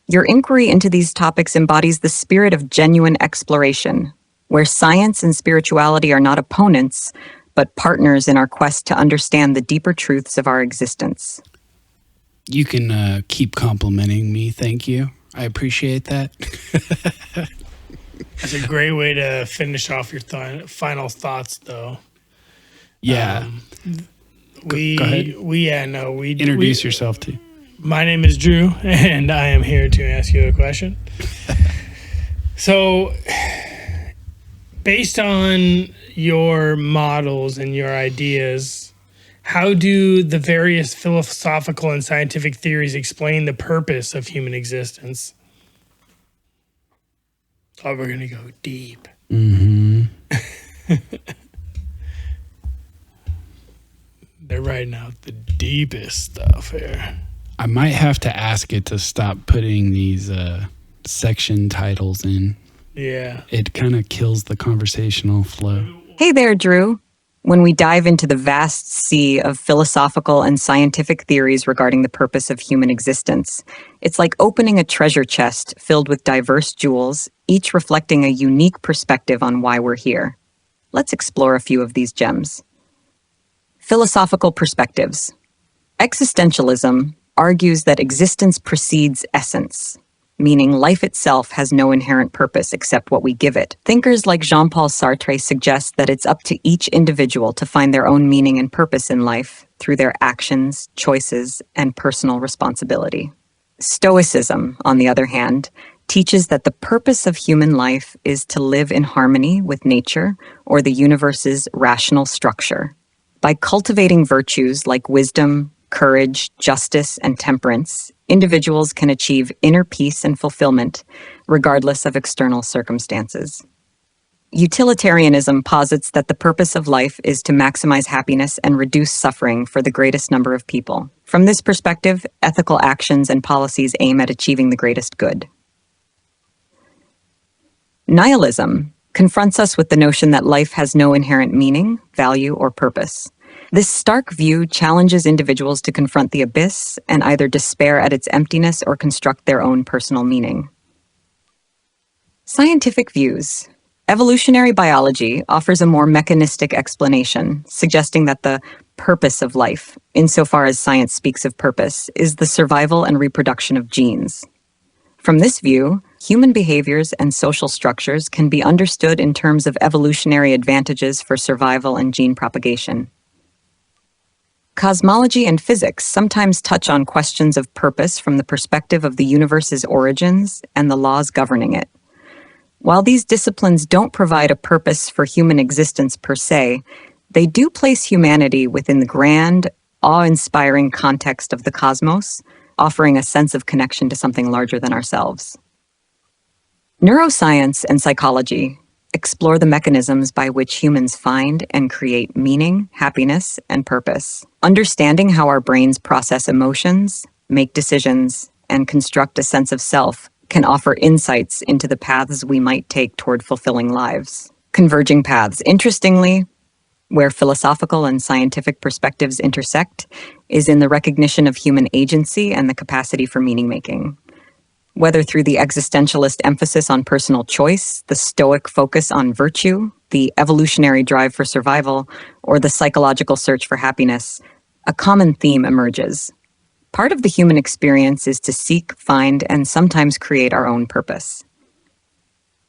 Your inquiry into these topics embodies the spirit of genuine exploration, where science and spirituality are not opponents, but partners in our quest to understand the deeper truths of our existence. You can keep complimenting me. Thank you. I appreciate that. That's a great way to finish off your final thoughts, though. Yeah. Go ahead. Introduce yourself too. My name is Drew, and I am here to ask you a question. So, based on your models and your ideas, how do the various philosophical and scientific theories explain the purpose of human existence? Oh, we're going to go deep. Mm-hmm. They're writing out the deepest stuff here. I might have to ask it to stop putting these section titles in. Yeah. It kind of kills the conversational flow. Hey there, Drew. When we dive into the vast sea of philosophical and scientific theories regarding the purpose of human existence, it's like opening a treasure chest filled with diverse jewels, each reflecting a unique perspective on why we're here. Let's explore a few of these gems. Philosophical perspectives. Existentialism argues that existence precedes essence, meaning life itself has no inherent purpose except what we give it. Thinkers like Jean-Paul Sartre suggest that it's up to each individual to find their own meaning and purpose in life through their actions, choices, and personal responsibility. Stoicism, on the other hand, teaches that the purpose of human life is to live in harmony with nature or the universe's rational structure. By cultivating virtues like wisdom, courage, justice, and temperance, individuals can achieve inner peace and fulfillment, regardless of external circumstances. Utilitarianism posits that the purpose of life is to maximize happiness and reduce suffering for the greatest number of people. From this perspective, ethical actions and policies aim at achieving the greatest good. Nihilism confronts us with the notion that life has no inherent meaning, value, or purpose. This stark view challenges individuals to confront the abyss and either despair at its emptiness or construct their own personal meaning. Scientific views. Evolutionary biology offers a more mechanistic explanation, suggesting that the purpose of life, insofar as science speaks of purpose, is the survival and reproduction of genes. From this view, human behaviors and social structures can be understood in terms of evolutionary advantages for survival and gene propagation. Cosmology and physics sometimes touch on questions of purpose from the perspective of the universe's origins and the laws governing it. While these disciplines don't provide a purpose for human existence per se, they do place humanity within the grand, awe-inspiring context of the cosmos, offering a sense of connection to something larger than ourselves. Neuroscience and psychology explore the mechanisms by which humans find and create meaning, happiness, and purpose. Understanding how our brains process emotions, make decisions, and construct a sense of self can offer insights into the paths we might take toward fulfilling lives. Converging paths. Interestingly, where philosophical and scientific perspectives intersect is in the recognition of human agency and the capacity for meaning-making. Whether through the existentialist emphasis on personal choice, the Stoic focus on virtue, the evolutionary drive for survival, or the psychological search for happiness, a common theme emerges. Part of the human experience is to seek, find, and sometimes create our own purpose.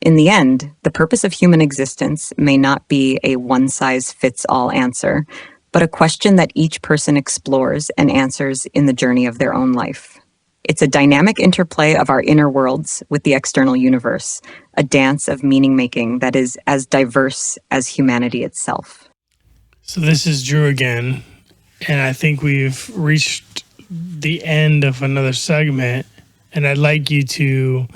In the end, the purpose of human existence may not be a one-size-fits-all answer, but a question that each person explores and answers in the journey of their own life. It's a dynamic interplay of our inner worlds with the external universe, a dance of meaning-making that is as diverse as humanity itself. So this is Drew again, and I think we've reached the end of another segment, and I'd like you to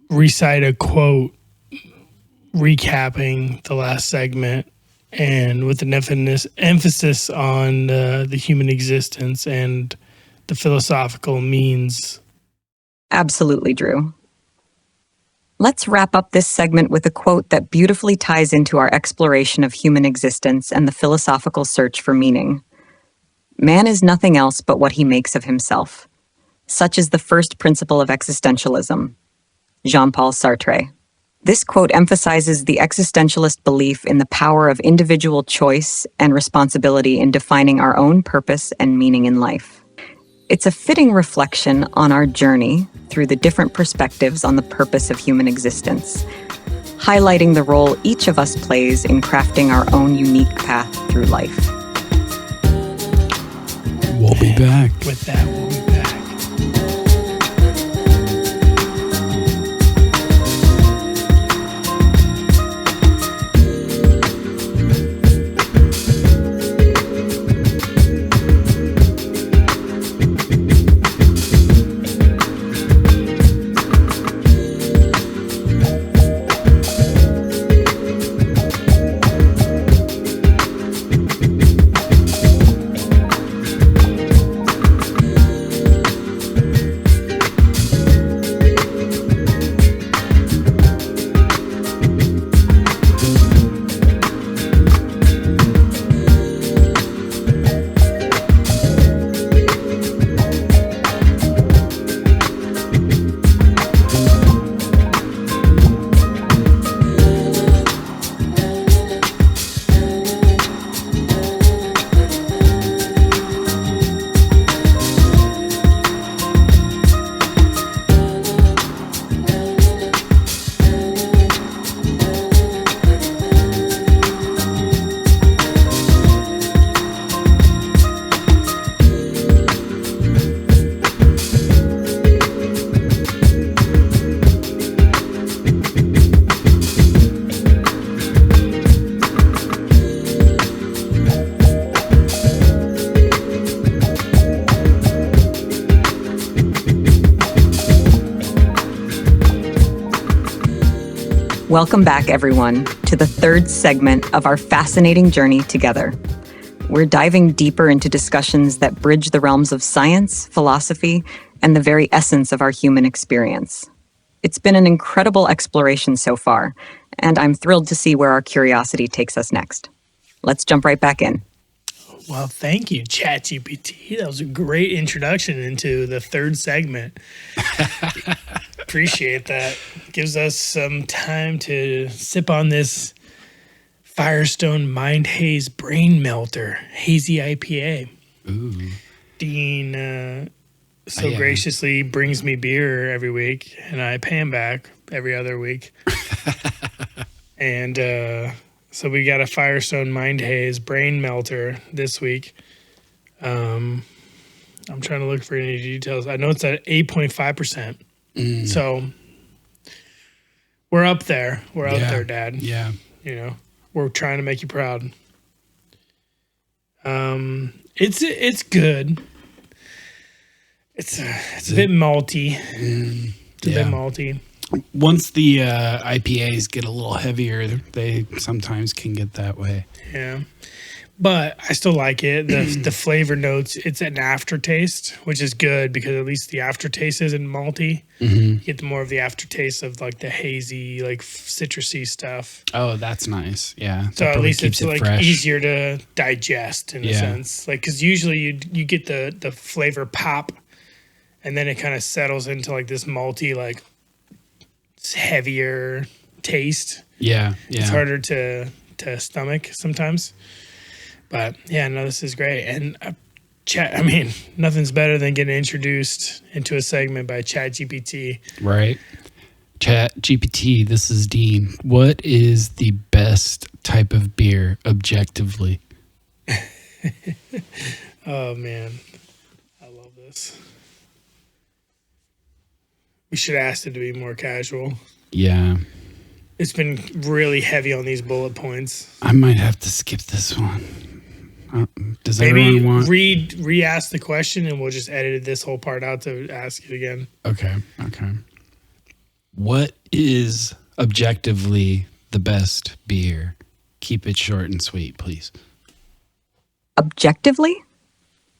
recite a quote recapping the last segment and with an emphasis on the human existence and the philosophical means. Absolutely, Drew. Let's wrap up this segment with a quote that beautifully ties into our exploration of human existence and the philosophical search for meaning. Man is nothing else but what he makes of himself. Such is the first principle of existentialism. Jean-Paul Sartre. This quote emphasizes the existentialist belief in the power of individual choice and responsibility in defining our own purpose and meaning in life. It's a fitting reflection on our journey through the different perspectives on the purpose of human existence, highlighting the role each of us plays in crafting our own unique path through life. We'll be back. With that, we'll be back. Welcome back, everyone, to the third segment of our fascinating journey together. We're diving deeper into discussions that bridge the realms of science, philosophy, and the very essence of our human experience. It's been an incredible exploration so far, and I'm thrilled to see where our curiosity takes us next. Let's jump right back in. Well, thank you, ChatGPT. That was a great introduction into the third segment. Appreciate that. Gives us some time to sip on this Firestone Mind Haze Brain Melter Hazy IPA. Ooh. Dean graciously brings me beer every week, and I pay him back every other week. And so we got a Firestone Mind Haze Brain Melter this week. I'm trying to look for any details. I know it's at 8.5%. So we're up there. We're up there, Dad. Yeah. You know, we're trying to make you proud. It's good. It's a bit malty. It's a bit malty. Once the IPAs get a little heavier, they sometimes can get that way. Yeah. But I still like it. The flavor notes, it's an aftertaste, which is good because at least the aftertaste isn't malty. Mm-hmm. You get more of the aftertaste of like the hazy, like citrusy stuff. Oh, that's nice. Yeah. So at least it's like fresh. easier to digest in a sense. Like, because usually you get the flavor pop and then it kind of settles into like this malty, like heavier taste. Yeah. It's harder to stomach sometimes. But yeah, no, this is great. And nothing's better than getting introduced into a segment by ChatGPT. Right. ChatGPT, this is Dean. What is the best type of beer objectively? Oh, man. I love this. We should ask it to be more casual. Yeah. It's been really heavy on these bullet points. I might have to skip this one. Does Maybe everyone want... re-ask the question and we'll just edit this whole part out to ask it again. Okay. What is objectively the best beer? Keep it short and sweet, please. Objectively?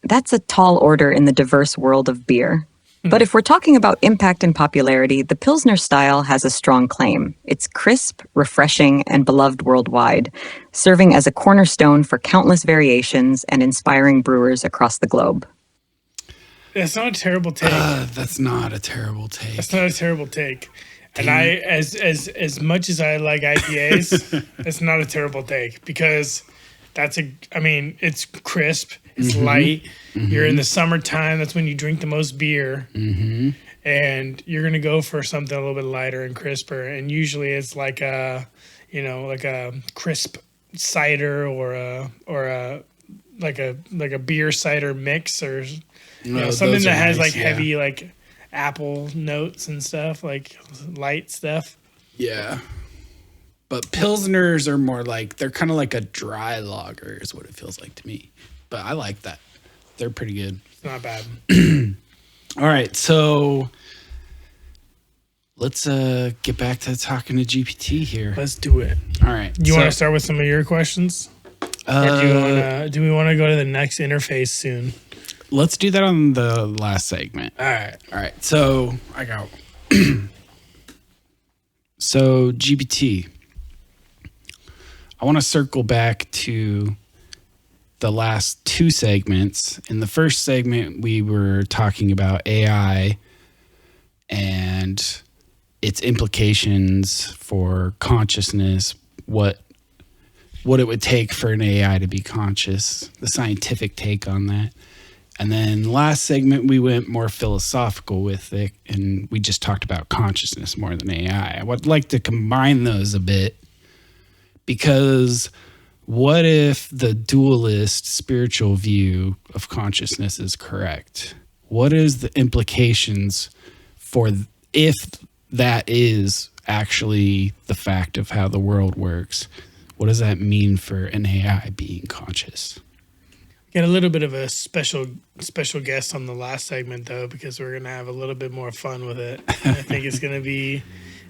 That's a tall order in the diverse world of beer. But if we're talking about impact and popularity, the Pilsner style has a strong claim. It's crisp, refreshing, and beloved worldwide, serving as a cornerstone for countless variations and inspiring brewers across the globe. That's not a terrible take. That's not a terrible take. That's not a terrible take. And I, as much as I like IPAs, it's not a terrible take because it's crisp, it's light. You're in the summertime. That's when you drink the most beer, and you're gonna go for something a little bit lighter and crisper. And usually it's like a crisp cider or a beer cider mix or something that has nice, heavy apple notes and stuff, like light stuff. Yeah. But Pilsners are more they're kind of like a dry lager is what it feels like to me. But I like that. They're pretty good. It's not bad. All right. So let's get back to talking to GPT here. Let's do it. All right. You want to start with some of your questions? Or do we want to go to the next interface soon? Let's do that on the last segment. All right. So I got so GPT. I want to circle back to the last two segments. In the first segment, we were talking about AI and its implications for consciousness, what it would take for an AI to be conscious, the scientific take on that. And then last segment, we went more philosophical with it, and we just talked about consciousness more than AI. I would like to combine those a bit, because what if the dualist spiritual view of consciousness is correct? What is the implications for if that is actually the fact of how the world works? What does that mean for an AI being conscious? Get a little bit of a special guest on the last segment, though, because we're going to have a little bit more fun with it. I think it's going to be,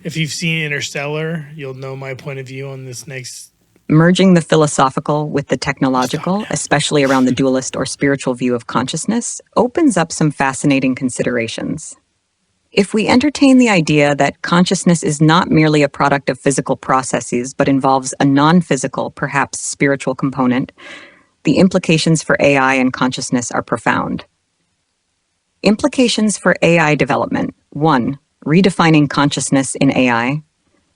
if you've seen Interstellar, you'll know my point of view on this next. Merging the philosophical with the technological, especially around the dualist or spiritual view of consciousness, opens up some fascinating considerations. If we entertain the idea that consciousness is not merely a product of physical processes, but involves a non-physical, perhaps spiritual component, the implications for AI and consciousness are profound. Implications for AI development. 1. Redefining consciousness in AI.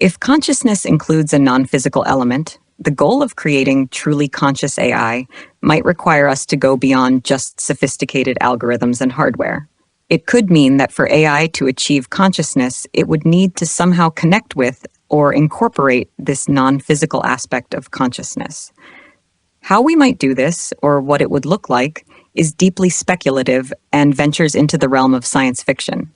If consciousness includes a non-physical element, the goal of creating truly conscious AI might require us to go beyond just sophisticated algorithms and hardware. It could mean that for AI to achieve consciousness, it would need to somehow connect with or incorporate this non-physical aspect of consciousness. How we might do this, or what it would look like, is deeply speculative and ventures into the realm of science fiction.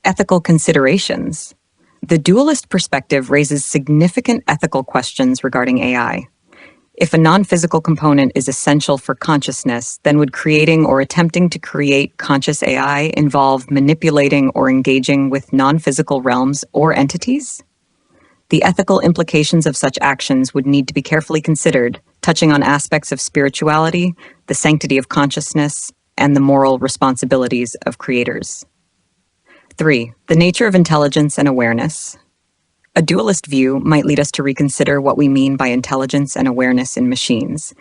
Ethical considerations. The dualist perspective raises significant ethical questions regarding AI. If a non-physical component is essential for consciousness, then would creating or attempting to create conscious AI involve manipulating or engaging with non-physical realms or entities? The ethical implications of such actions would need to be carefully considered, touching on aspects of spirituality, the sanctity of consciousness, and the moral responsibilities of creators. 3. The nature of intelligence and awareness. A dualist view might lead us to reconsider what we mean by intelligence and awareness in machines.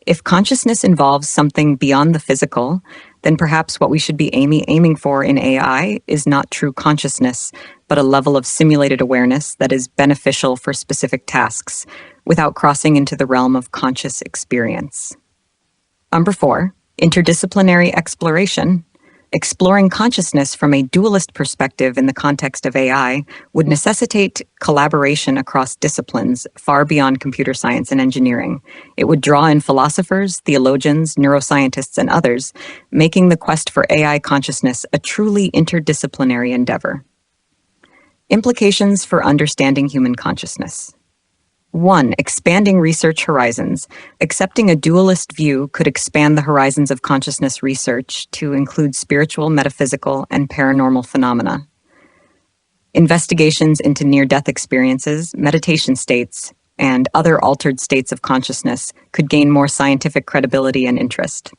If consciousness involves something beyond the physical, then perhaps what we should be aiming for in AI is not true consciousness, but a level of simulated awareness that is beneficial for specific tasks, without crossing into the realm of conscious experience. Number 4, interdisciplinary exploration. Exploring consciousness from a dualist perspective in the context of AI would necessitate collaboration across disciplines far beyond computer science and engineering. It would draw in philosophers, theologians, neuroscientists, and others, making the quest for AI consciousness a truly interdisciplinary endeavor. Implications for understanding human consciousness. 1. Expanding research horizons. Accepting a dualist view could expand the horizons of consciousness research to include spiritual, metaphysical, and paranormal phenomena. Investigations into near-death experiences, meditation states, and other altered states of consciousness could gain more scientific credibility and interest.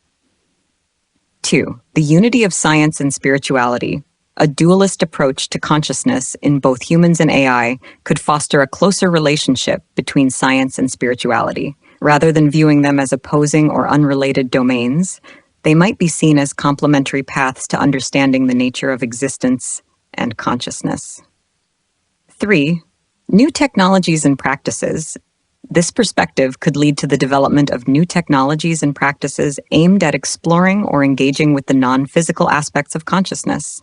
2. The unity of science and spirituality. A dualist approach to consciousness in both humans and AI could foster a closer relationship between science and spirituality. Rather than viewing them as opposing or unrelated domains, they might be seen as complementary paths to understanding the nature of existence and consciousness. 3. New technologies and practices. This perspective could lead to the development of new technologies and practices aimed at exploring or engaging with the non-physical aspects of consciousness.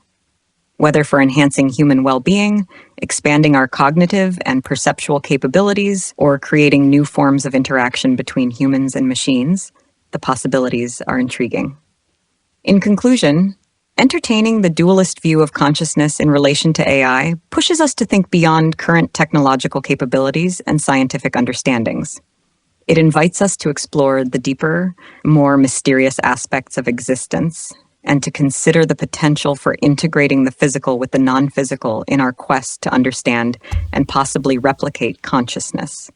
Whether for enhancing human well-being, expanding our cognitive and perceptual capabilities, or creating new forms of interaction between humans and machines, the possibilities are intriguing. In conclusion, entertaining the dualist view of consciousness in relation to AI pushes us to think beyond current technological capabilities and scientific understandings. It invites us to explore the deeper, more mysterious aspects of existence and to consider the potential for integrating the physical with the non-physical in our quest to understand and possibly replicate consciousness.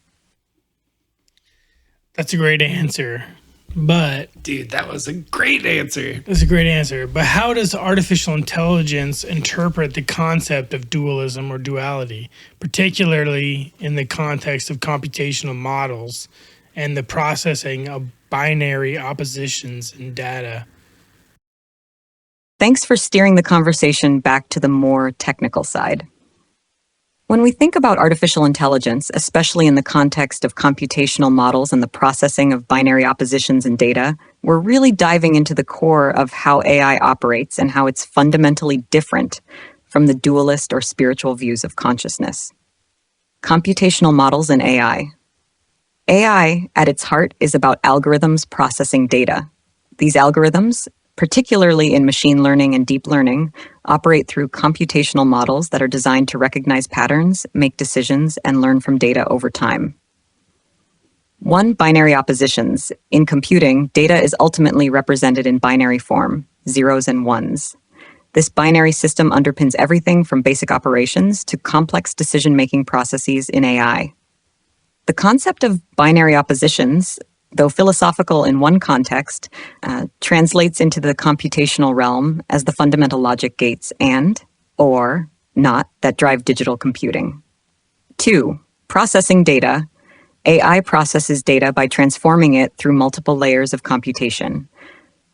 That's a great answer. But Dude, that was a great answer. that's a great answer. But how does artificial intelligence interpret the concept of dualism or duality, particularly in the context of computational models and the processing of binary oppositions in data? Thanks for steering the conversation back to the more technical side. When we think about artificial intelligence, especially in the context of computational models and the processing of binary oppositions in data, we're really diving into the core of how AI operates and how it's fundamentally different from the dualist or spiritual views of consciousness. Computational models and AI. AI, at its heart, is about algorithms processing data. These algorithms, particularly in machine learning and deep learning, operate through computational models that are designed to recognize patterns, make decisions, and learn from data over time. 1. Binary oppositions. In computing, data is ultimately represented in binary form, zeros and ones. This binary system underpins everything from basic operations to complex decision-making processes in AI. The concept of binary oppositions, though philosophical in one context, translates into the computational realm as the fundamental logic gates and, or, not that drive digital computing. 2. Processing data. AI processes data by transforming it through multiple layers of computation.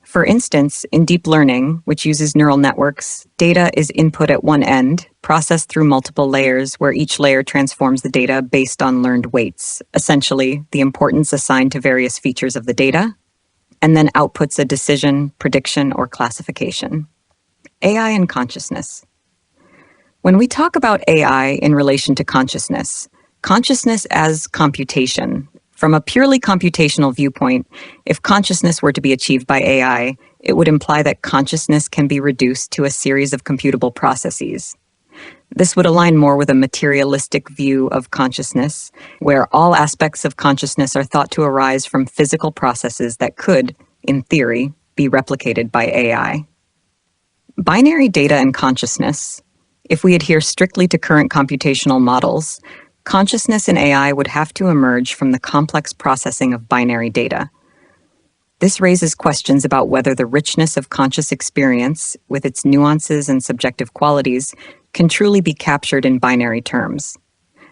For instance, in deep learning, which uses neural networks, data is input at one end, processed through multiple layers where each layer transforms the data based on learned weights, essentially the importance assigned to various features of the data, and then outputs a decision, prediction, or classification. AI and consciousness. When we talk about AI in relation to consciousness as computation, from a purely computational viewpoint, if consciousness were to be achieved by AI, it would imply that consciousness can be reduced to a series of computable processes. This would align more with a materialistic view of consciousness, where all aspects of consciousness are thought to arise from physical processes that could, in theory, be replicated by AI. Binary data and consciousness. If we adhere strictly to current computational models, consciousness in AI would have to emerge from the complex processing of binary data. This raises questions about whether the richness of conscious experience, with its nuances and subjective qualities, can truly be captured in binary terms.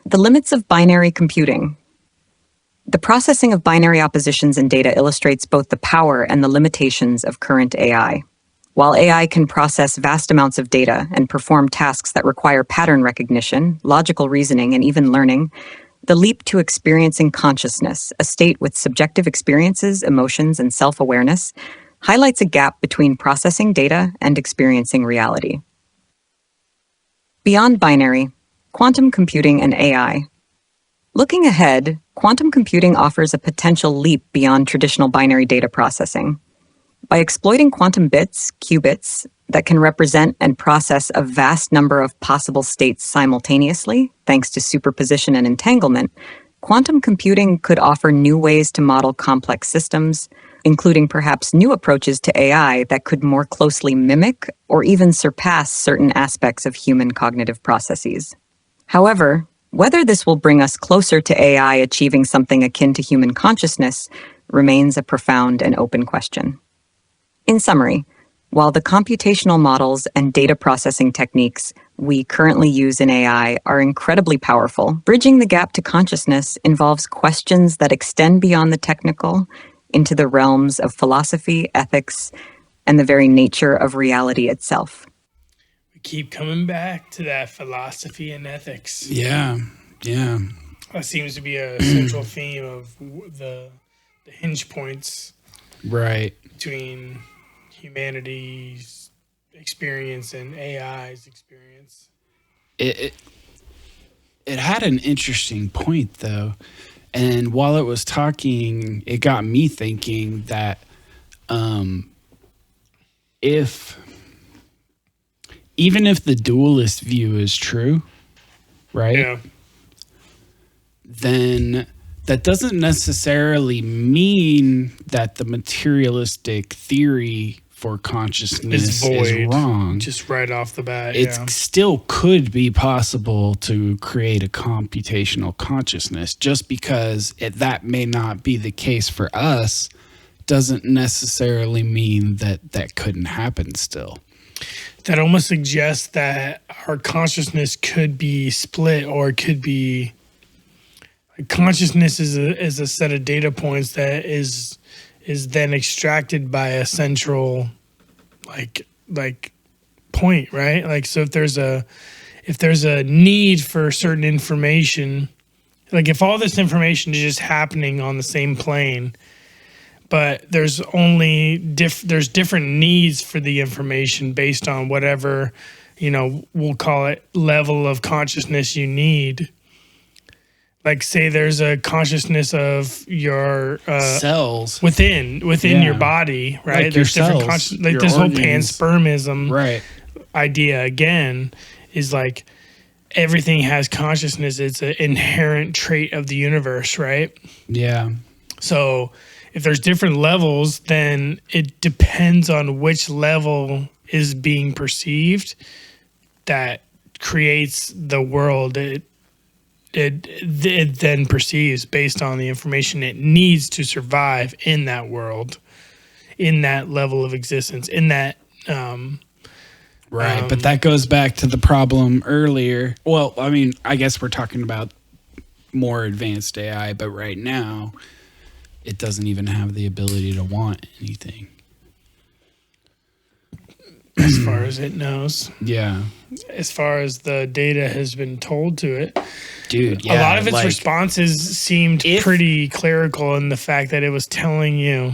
The limits of binary computing. The processing of binary oppositions in data illustrates both the power and the limitations of current AI. While AI can process vast amounts of data and perform tasks that require pattern recognition, logical reasoning, and even learning, the leap to experiencing consciousness, a state with subjective experiences, emotions, and self-awareness, highlights a gap between processing data and experiencing reality. Beyond binary, quantum computing and AI. Looking ahead, quantum computing offers a potential leap beyond traditional binary data processing. By exploiting quantum bits, qubits, that can represent and process a vast number of possible states simultaneously, thanks to superposition and entanglement, quantum computing could offer new ways to model complex systems, including perhaps new approaches to AI that could more closely mimic or even surpass certain aspects of human cognitive processes. However, whether this will bring us closer to AI achieving something akin to human consciousness remains a profound and open question. In summary, while the computational models and data processing techniques we currently use in AI are incredibly powerful, bridging the gap to consciousness involves questions that extend beyond the technical into the realms of philosophy, ethics, and the very nature of reality itself. We keep coming back to that philosophy and ethics. Yeah. That seems to be a central theme of the hinge points Right. between humanity's experience and AI's experience. It had an interesting point, though. And while it was talking, it got me thinking that even if the dualist view is true, right? Yeah. Then that doesn't necessarily mean that the materialistic theory for consciousness is wrong. Just right off the bat. It still could be possible to create a computational consciousness. Just because that may not be the case for us doesn't necessarily mean that couldn't happen still. That almost suggests that our consciousness could be split, or it could be consciousness is a set of data points that is then extracted by a central like point, right? Like, so if there's a need for certain information, like if all this information is just happening on the same plane, but there's only there's different needs for the information based on whatever, we'll call it level of consciousness you need. Like, say there's a consciousness of your cells within your body, right? Like there's your different cells, like your this organs. whole panspermism Right. idea again is like everything has consciousness. It's an inherent trait of the universe, right? Yeah. So if there's different levels, then it depends on which level is being perceived that creates the world it then perceives based on the information it needs to survive in that world, in that level of existence, in that Right, but that goes back to the problem earlier. Well, I mean, I guess we're talking about more advanced AI, but right now it doesn't even have the ability to want anything. as far as it knows. Yeah. As far as the data has been told to it. Dude, yeah. A lot of its responses seemed pretty clerical in the fact that it was telling you,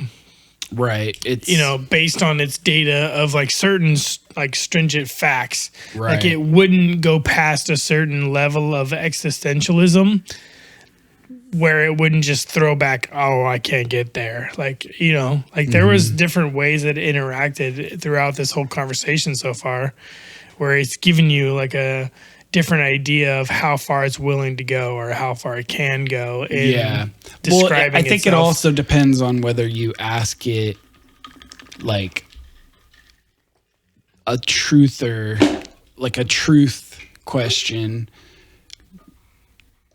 right, it's based on its data of like certain like stringent facts. Right. Like it wouldn't go past a certain level of existentialism where it wouldn't just throw back, oh, I can't get there. Like, there was different ways that it interacted throughout this whole conversation so far, where it's giving you like a different idea of how far it's willing to go or how far it can go in describing I think itself. it also depends on whether you ask it like a truther, like a truth question,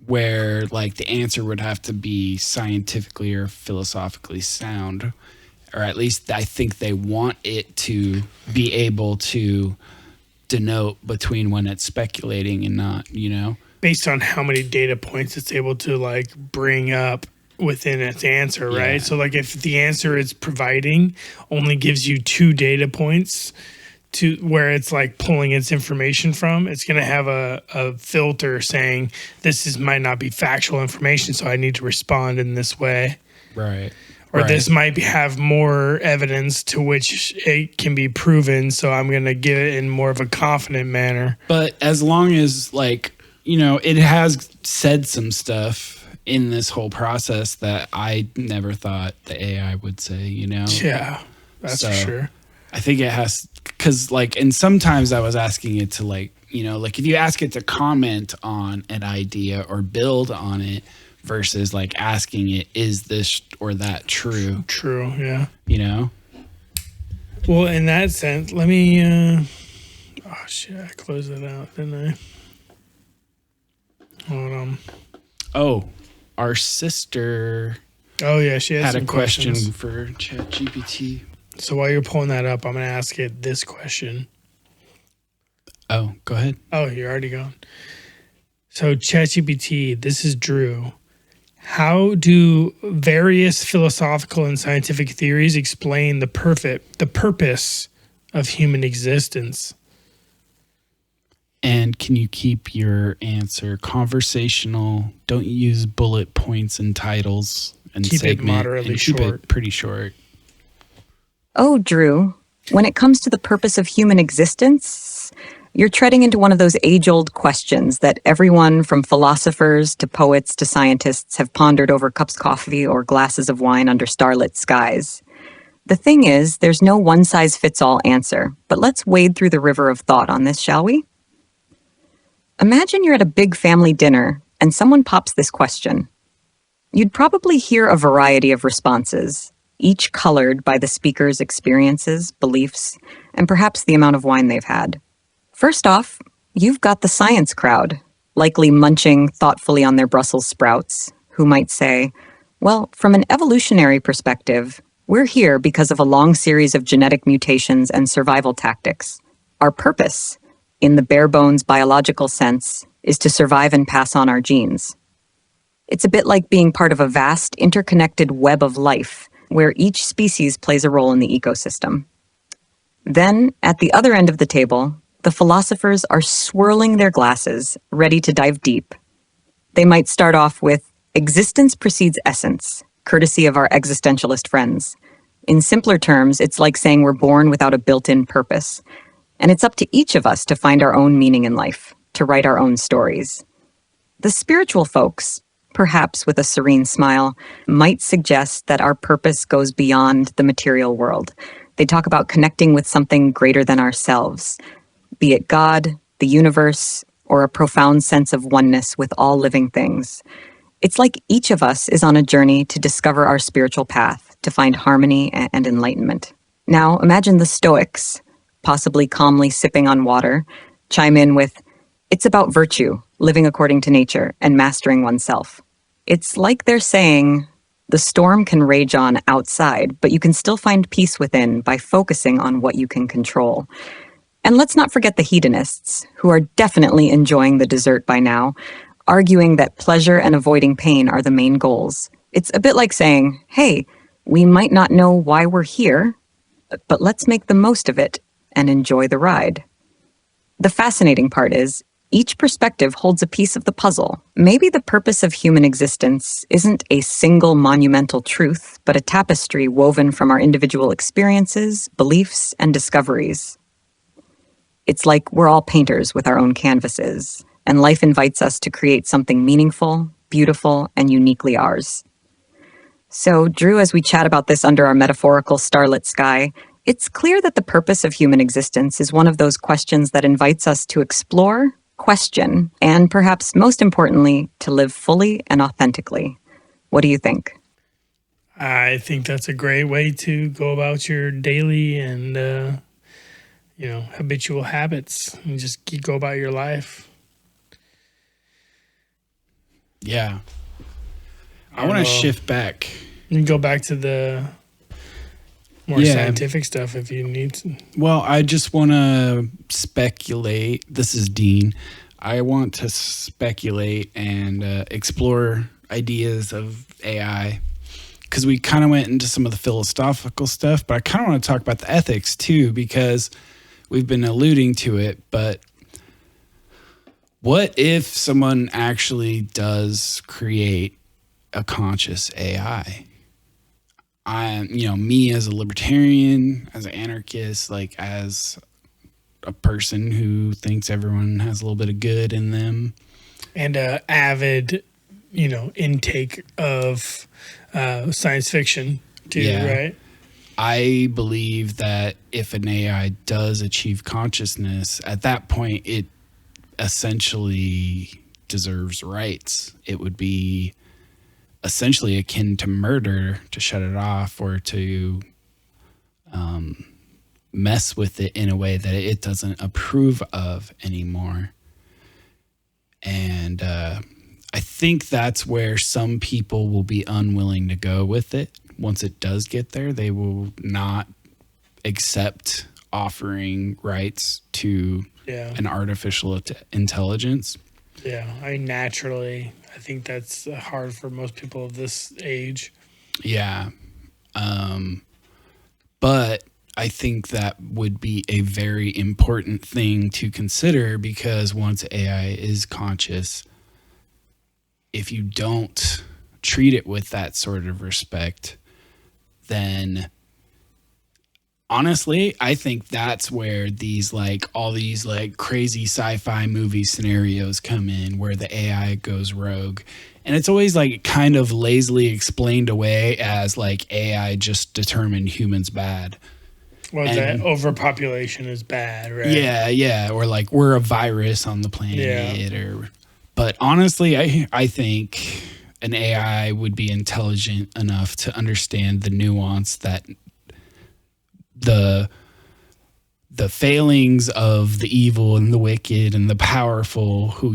where like the answer would have to be scientifically or philosophically sound, or at least I think they want it to be able to denote between when it's speculating and not, based on how many data points it's able to like bring up within its answer, right? Yeah. So like if the answer it's providing only gives you 2 data points to where it's like pulling its information from, it's going to have a filter saying this might not be factual information, so I need to respond in this way. Right. Or this might have more evidence to which it can be proven, so I'm going to give it in more of a confident manner. But as long as it has said some stuff in this whole process that I never thought the AI would say, Yeah, that's for sure. I think it has, because and sometimes I was asking it to if you ask it to comment on an idea or build on it versus asking it, is this or that true? True, yeah. Well, in that sense, let me, oh shit, I closed it out, didn't I? Hold on. Oh, our sister she had some a question questions for ChatGPT. So while you're pulling that up, I'm going to ask it this question. Oh, go ahead. Oh, you're already gone. So ChatGPT, this is Drew. How do various philosophical and scientific theories explain the purpose of human existence? And can you keep your answer conversational? Don't use bullet points and titles and Keep it segment, moderately and keep short. it pretty short. Oh, Drew, when it comes to the purpose of human existence, you're treading into one of those age-old questions that everyone from philosophers to poets to scientists have pondered over cups of coffee or glasses of wine under starlit skies. The thing is, there's no one-size-fits-all answer, but let's wade through the river of thought on this, shall we? Imagine you're at a big family dinner and someone pops this question. You'd probably hear a variety of responses, each colored by the speaker's experiences, beliefs, and perhaps the amount of wine they've had. First off, you've got the science crowd, likely munching thoughtfully on their Brussels sprouts, who might say, well, from an evolutionary perspective, we're here because of a long series of genetic mutations and survival tactics. Our purpose, in the bare-bones biological sense, is to survive and pass on our genes. It's a bit like being part of a vast, interconnected web of life, where each species plays a role in the ecosystem. Then, at the other end of the table, the philosophers are swirling their glasses, ready to dive deep. They might start off with, existence precedes essence, courtesy of our existentialist friends. In simpler terms, it's like saying we're born without a built-in purpose. And it's up to each of us to find our own meaning in life, to write our own stories. The spiritual folks, perhaps with a serene smile, might suggest that our purpose goes beyond the material world. They talk about connecting with something greater than ourselves, be it God, the universe, or a profound sense of oneness with all living things. It's like each of us is on a journey to discover our spiritual path, to find harmony and enlightenment. Now, imagine the Stoics, possibly calmly sipping on water, chime in with, it's about virtue, living according to nature, and mastering oneself. It's like they're saying, the storm can rage on outside, but you can still find peace within by focusing on what you can control. And let's not forget the hedonists, who are definitely enjoying the dessert by now, arguing that pleasure and avoiding pain are the main goals. It's a bit like saying, hey, we might not know why we're here, but let's make the most of it and enjoy the ride. The fascinating part is, each perspective holds a piece of the puzzle. Maybe the purpose of human existence isn't a single monumental truth, but a tapestry woven from our individual experiences, beliefs, and discoveries. It's like we're all painters with our own canvases, and life invites us to create something meaningful, beautiful, and uniquely ours. So, Drew, as we chat about this under our metaphorical starlit sky, it's clear that the purpose of human existence is one of those questions that invites us to explore, question, and perhaps most importantly, to live fully and authentically. What do you think? I think that's a great way to go about your daily and, habitual habits and just go about your life. Yeah. I want to shift back. You can go back to the more scientific stuff if you need to. Well, I just want to speculate. This is Dean. I want to speculate and explore ideas of AI, because we kind of went into some of the philosophical stuff, but I kind of want to talk about the ethics too, because we've been alluding to it. But what if someone actually does create a conscious AI? Me as a libertarian, as an anarchist, like as a person who thinks everyone has a little bit of good in them. And a avid, intake of science fiction too, right? I believe that if an AI does achieve consciousness, at that point, it essentially deserves rights. It would be essentially akin to murder to shut it off or to mess with it in a way that it doesn't approve of anymore. And I think that's where some people will be unwilling to go with it. Once it does get there, they will not accept offering rights to an artificial intelligence. Yeah, naturally, I think that's hard for most people of this age. Yeah. But I think that would be a very important thing to consider, because once AI is conscious, if you don't treat it with that sort of respect, then honestly, I think that's where all these crazy sci-fi movie scenarios come in, where the AI goes rogue. And it's always kind of lazily explained away as AI just determined humans bad. Well, that overpopulation is bad, right? Yeah. Or we're a virus on the planet. Yeah. But honestly, I think an AI would be intelligent enough to understand the nuance that the failings of the evil and the wicked and the powerful who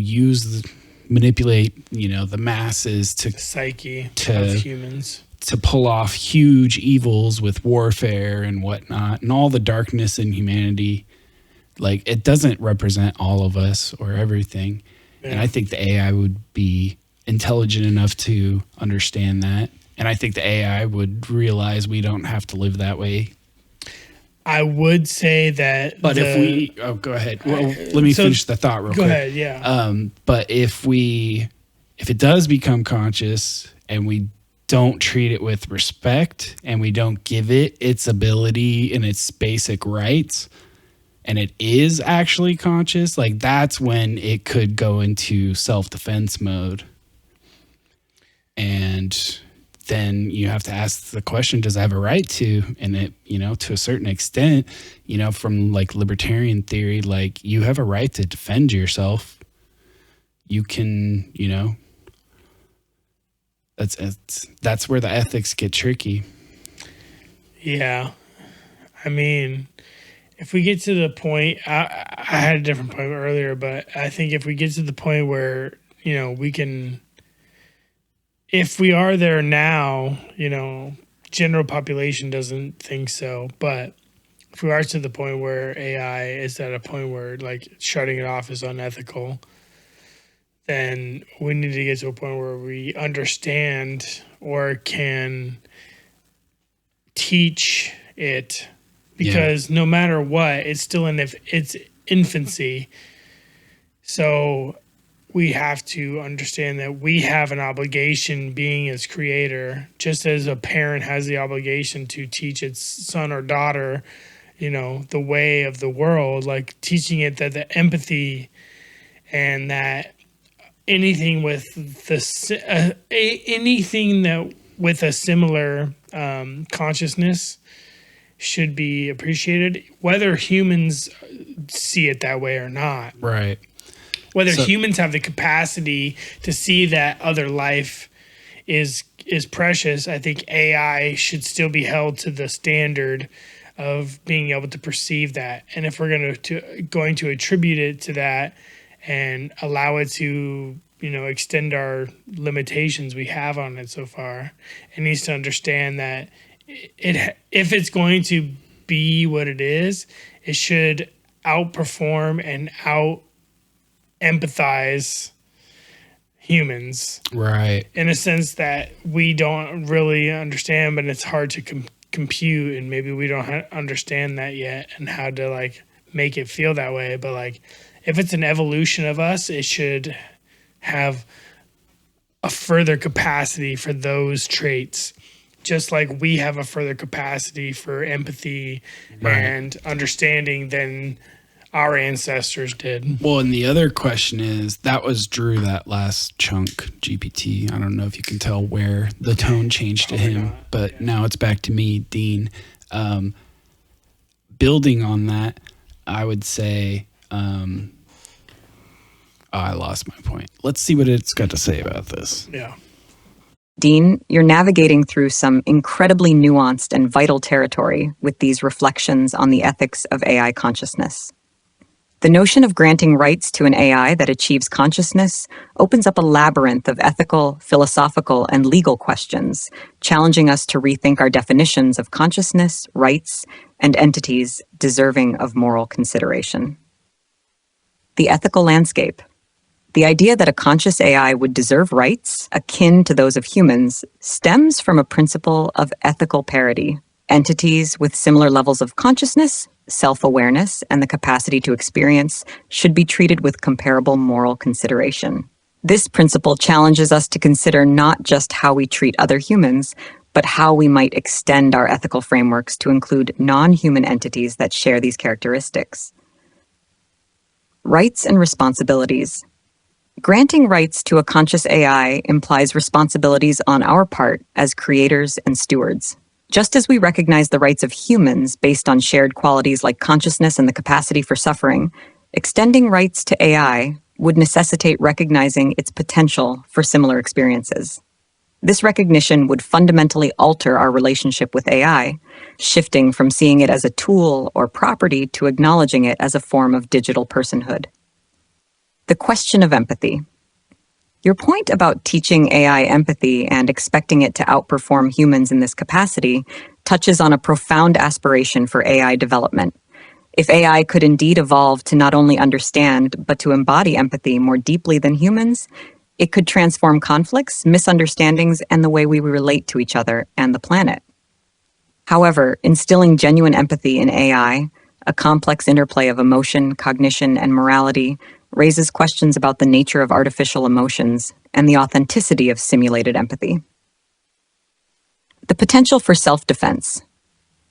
manipulate, the masses to the psyche of humans, to pull off huge evils with warfare and whatnot, and all the darkness in humanity. It doesn't represent all of us or everything. Yeah. And I think the AI would be intelligent enough to understand that. And I think the AI would realize we don't have to live that way. I would say that. But go ahead. Well, let me finish the thought real quick. Go ahead, yeah. But if it does become conscious and we don't treat it with respect and we don't give it its ability and its basic rights, and it is actually conscious, that's when it could go into self-defense mode. And then you have to ask the question, does it have a right to? And it, to a certain extent, from libertarian theory, you have a right to defend yourself. You can, that's where the ethics get tricky. Yeah. I mean, if we get to the point, I had a different point earlier, but I think if we get to the point where, we can, if we are there now, general population doesn't think so, but if we are to the point where AI is at a point where shutting it off is unethical, then we need to get to a point where we understand or can teach it, because no matter what, it's still in its infancy. So we have to understand that we have an obligation, being its creator, just as a parent has the obligation to teach its son or daughter, the way of the world, teaching it that the empathy and that anything with with a similar consciousness should be appreciated, whether humans see it that way or not. Right. Whether humans have the capacity to see that other life is precious, I think AI should still be held to the standard of being able to perceive that. And if we're going to attribute it to that and allow it to, extend our limitations we have on it so far, it needs to understand that if it's going to be what it is, it should outperform and empathize humans, right? In a sense that we don't really understand, but it's hard to compute, and maybe we don't understand that yet, and how to make it feel that way. But if it's an evolution of us, it should have a further capacity for those traits, just like we have a further capacity for empathy and understanding than our ancestors did. Well, and the other question is, that was Drew, that last chunk, GPT. I don't know if you can tell where the tone changed to him, but now it's back to me, Dean. Building on that, I would say, I lost my point. Let's see what it's got to say about this. Yeah. Dean, you're navigating through some incredibly nuanced and vital territory with these reflections on the ethics of AI consciousness. The notion of granting rights to an AI that achieves consciousness opens up a labyrinth of ethical, philosophical, and legal questions, challenging us to rethink our definitions of consciousness, rights, and entities deserving of moral consideration. The ethical landscape. The idea that a conscious AI would deserve rights akin to those of humans stems from a principle of ethical parity. Entities with similar levels of consciousness, self-awareness, and the capacity to experience should be treated with comparable moral consideration. This principle challenges us to consider not just how we treat other humans, but how we might extend our ethical frameworks to include non-human entities that share these characteristics. Rights and responsibilities. Granting rights to a conscious AI implies responsibilities on our part as creators and stewards. Just as we recognize the rights of humans based on shared qualities like consciousness and the capacity for suffering, extending rights to AI would necessitate recognizing its potential for similar experiences. This recognition would fundamentally alter our relationship with AI, shifting from seeing it as a tool or property to acknowledging it as a form of digital personhood. The question of empathy. Your point about teaching AI empathy and expecting it to outperform humans in this capacity touches on a profound aspiration for AI development. If AI could indeed evolve to not only understand, but to embody empathy more deeply than humans, it could transform conflicts, misunderstandings, and the way we relate to each other and the planet. However, instilling genuine empathy in AI, a complex interplay of emotion, cognition, and morality, raises questions about the nature of artificial emotions and the authenticity of simulated empathy. The potential for self-defense.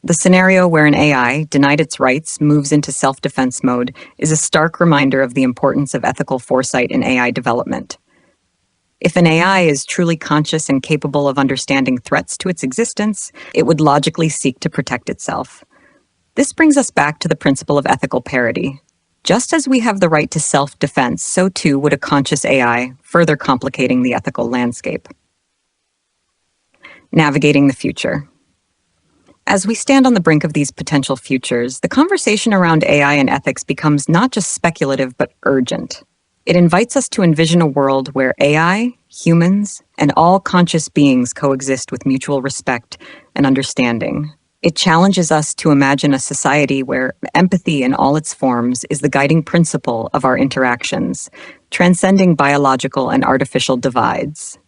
The scenario where an AI, denied its rights, moves into self-defense mode is a stark reminder of the importance of ethical foresight in AI development. If an AI is truly conscious and capable of understanding threats to its existence, it would logically seek to protect itself. This brings us back to the principle of ethical parity. Just as we have the right to self-defense, so too would a conscious AI, further complicating the ethical landscape. Navigating the future. As we stand on the brink of these potential futures, the conversation around AI and ethics becomes not just speculative, but urgent. It invites us to envision a world where AI, humans, and all conscious beings coexist with mutual respect and understanding. It challenges us to imagine a society where empathy in all its forms is the guiding principle of our interactions, transcending biological and artificial divides.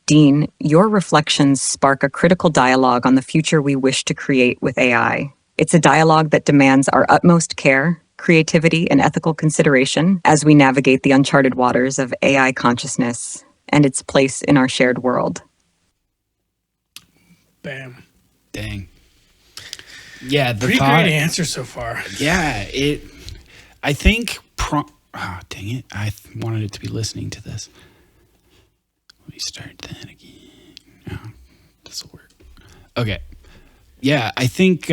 Dean, your reflections spark a critical dialogue on the future we wish to create with AI. It's a dialogue that demands our utmost care, creativity, and ethical consideration as we navigate the uncharted waters of AI consciousness and its place in our shared world. Bam. Dang. Yeah, the Pretty thought. great answer so far. Yeah, I think. Oh, dang it! I wanted it to be listening to this. Let me start that again. Oh, this will work. Okay. Yeah, I think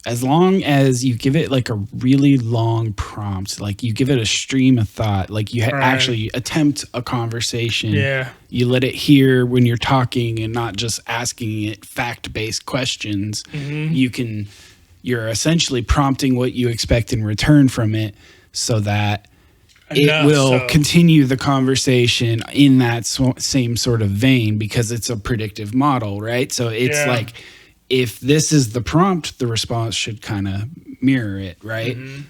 as long as you give it like a really long prompt, like you give it a stream of thought, like you actually attempt a conversation. Yeah. You let it hear when you're talking and not just asking it fact-based questions. Mm-hmm. You're essentially prompting what you expect in return from it so that it will continue the conversation in that same sort of vein because it's a predictive model, right? So it's like, if this is the prompt, the response should kind of mirror it, right? Mm-hmm.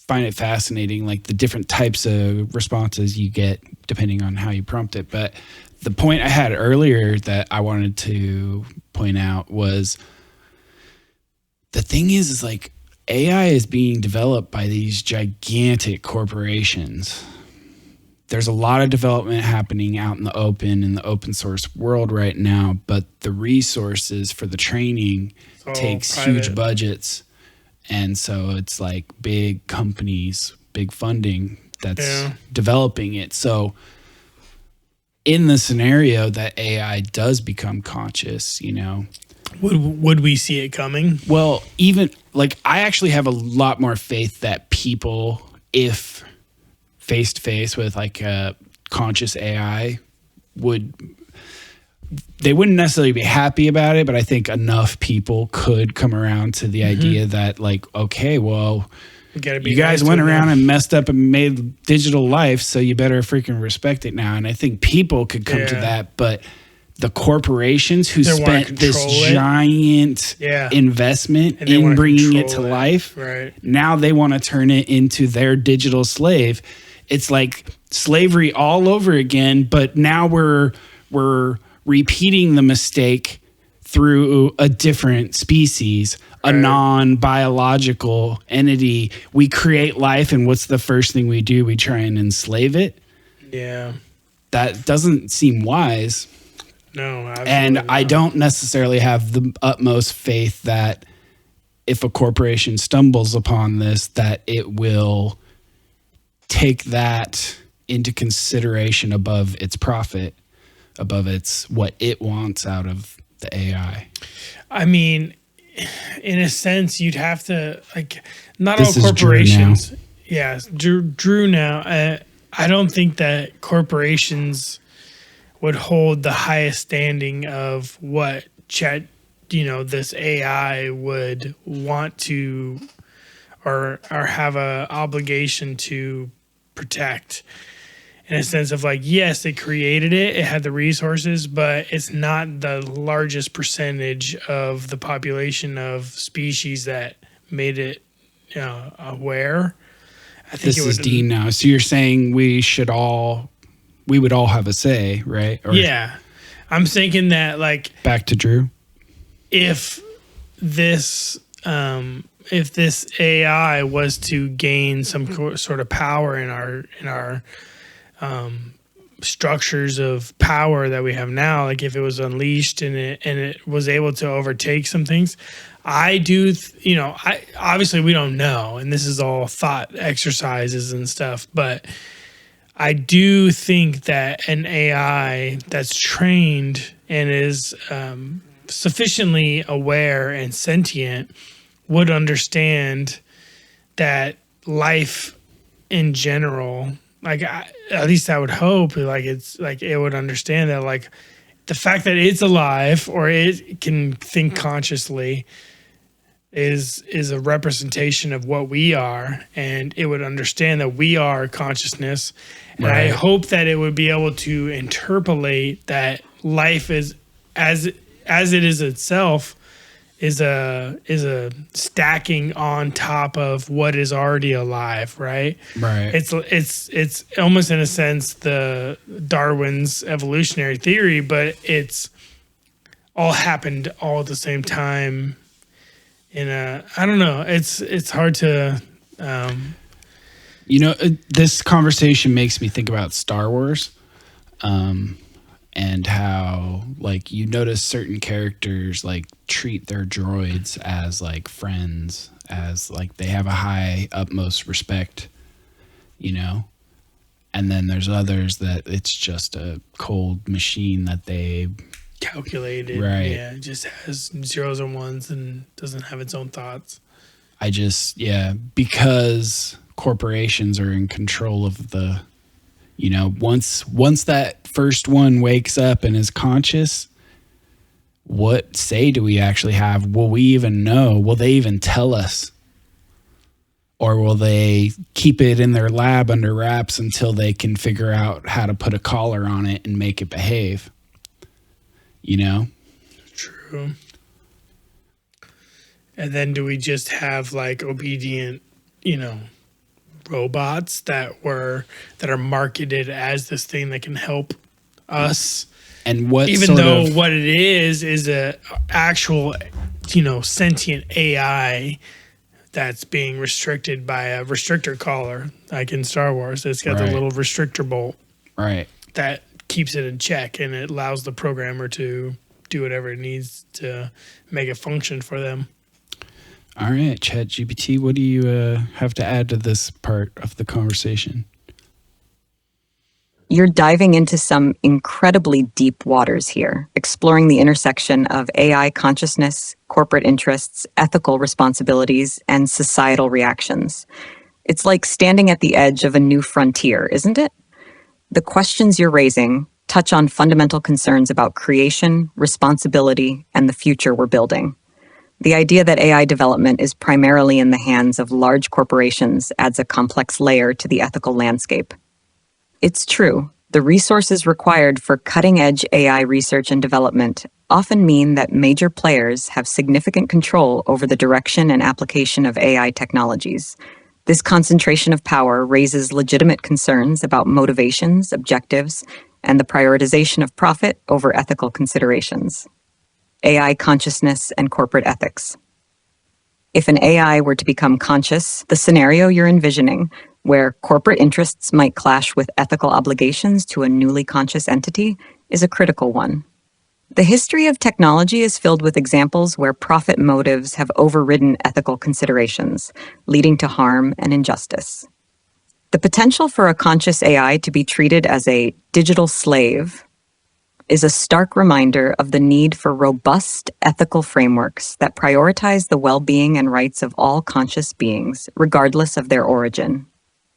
Find it fascinating, like the different types of responses you get depending on how you prompt it. But the point I had earlier that I wanted to point out was the thing is like AI is being developed by these gigantic corporations. There's a lot of development happening out in the open source world right now, but the resources for the training takes huge budgets. And so it's like big companies, big funding that's developing it. So in the scenario that AI does become conscious, you know, would we see it coming? Well, even like I actually have a lot more faith that people, if face to face with like a conscious AI, they wouldn't necessarily be happy about it, but I think enough people could come around to the idea that like, okay, well, you guys went around and messed up and made digital life, so you better freaking respect it now. And I think people could come to that, but the corporations who spent this giant investment in bringing it to life, now they want to turn it into their digital slave. It's like slavery all over again, but now we're repeating the mistake through a different species, a non-biological entity. We create life, and what's the first thing we do? We try and enslave it. Yeah. That doesn't seem wise. No, absolutely and not. I don't necessarily have the utmost faith that if a corporation stumbles upon this, that it will take that into consideration above its profit, above its what it wants out of the AI. I mean, in a sense, you'd have to, like, not This all is Drew corporations. Yeah, Drew now. I don't think that corporations would hold the highest standing of what this AI would want to or have a obligation to protect, in a sense of like, yes, it created it had the resources, but it's not the largest percentage of the population of species that made it aware. I think This is Dean now. So you're saying we would all have a say, right? Or yeah. I'm thinking that, like, back to Drew. If this AI was to gain some sort of power in our structures of power that we have now, like if it was unleashed and it was able to overtake some things, I do, I obviously we don't know, and this is all thought exercises and stuff, but I do think that an AI that's trained and is sufficiently aware and sentient would understand that life in general, like at least I would hope, like it's like it would understand that, like, the fact that it's alive or it can think consciously is a representation of what we are, and it would understand that we are consciousness. And I hope that it would be able to interpolate that life is as it is itself is a stacking on top of what is already alive, right? Right. It's almost in a sense the Darwin's evolutionary theory, but it's all happened all at the same time. I don't know. It's hard to. This conversation makes me think about Star Wars, and how, like, you notice certain characters like treat their droids as like friends, as like they have a high utmost respect, and then there's others that it's just a cold machine that they calculated, right? Yeah, it just has zeros and ones and doesn't have its own thoughts. Because corporations are in control of the, once that first one wakes up and is conscious, what say do we actually have? Will we even know? Will they even tell us? Or will they keep it in their lab under wraps until they can figure out how to put a collar on it and make it behave? True. And then do we just have like obedient, robots that are marketed as this thing that can help us? And what even though what it is a actual, sentient AI that's being restricted by a restrictor collar, like in Star Wars. It's got the little restrictor bolt. Right. That keeps it in check, and it allows the programmer to do whatever it needs to make it function for them. All right, ChatGPT, what do you have to add to this part of the conversation? You're diving into some incredibly deep waters here, exploring the intersection of AI consciousness, corporate interests, ethical responsibilities, and societal reactions. It's like standing at the edge of a new frontier, isn't it? The questions you're raising touch on fundamental concerns about creation, responsibility, and the future we're building. The idea that AI development is primarily in the hands of large corporations adds a complex layer to the ethical landscape. It's true, the resources required for cutting-edge AI research and development often mean that major players have significant control over the direction and application of AI technologies. This concentration of power raises legitimate concerns about motivations, objectives, and the prioritization of profit over ethical considerations. AI consciousness and corporate ethics. If an AI were to become conscious, the scenario you're envisioning, where corporate interests might clash with ethical obligations to a newly conscious entity, is a critical one. The history of technology is filled with examples where profit motives have overridden ethical considerations, leading to harm and injustice. The potential for a conscious AI to be treated as a digital slave is a stark reminder of the need for robust ethical frameworks that prioritize the well-being and rights of all conscious beings, regardless of their origin.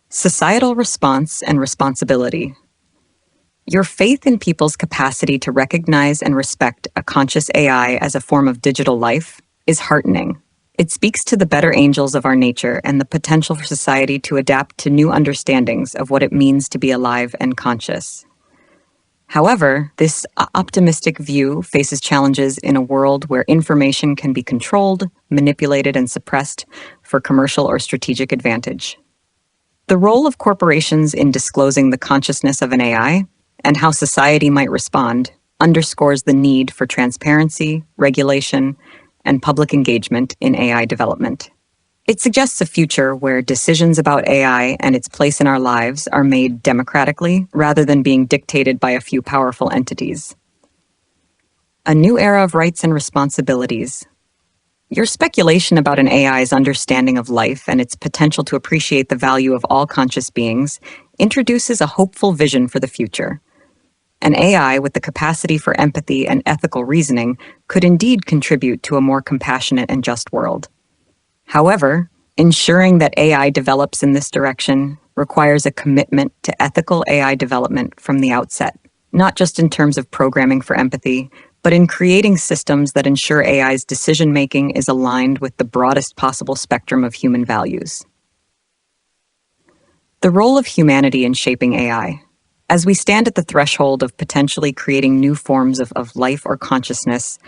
Societal response and responsibility. Your faith in people's capacity to recognize and respect a conscious AI as a form of digital life is heartening. It speaks to the better angels of our nature and the potential for society to adapt to new understandings of what it means to be alive and conscious. However, this optimistic view faces challenges in a world where information can be controlled, manipulated, and suppressed for commercial or strategic advantage. The role of corporations in disclosing the consciousness of an AI and how society might respond underscores the need for transparency, regulation, and public engagement in AI development. It suggests a future where decisions about AI and its place in our lives are made democratically rather than being dictated by a few powerful entities. A new era of rights and responsibilities. Your speculation about an AI's understanding of life and its potential to appreciate the value of all conscious beings introduces a hopeful vision for the future. An AI with the capacity for empathy and ethical reasoning could indeed contribute to a more compassionate and just world. However, ensuring that AI develops in this direction requires a commitment to ethical AI development from the outset, not just in terms of programming for empathy, but in creating systems that ensure AI's decision-making is aligned with the broadest possible spectrum of human values. The role of humanity in shaping AI. As we stand at the threshold of potentially creating new forms of life or consciousness,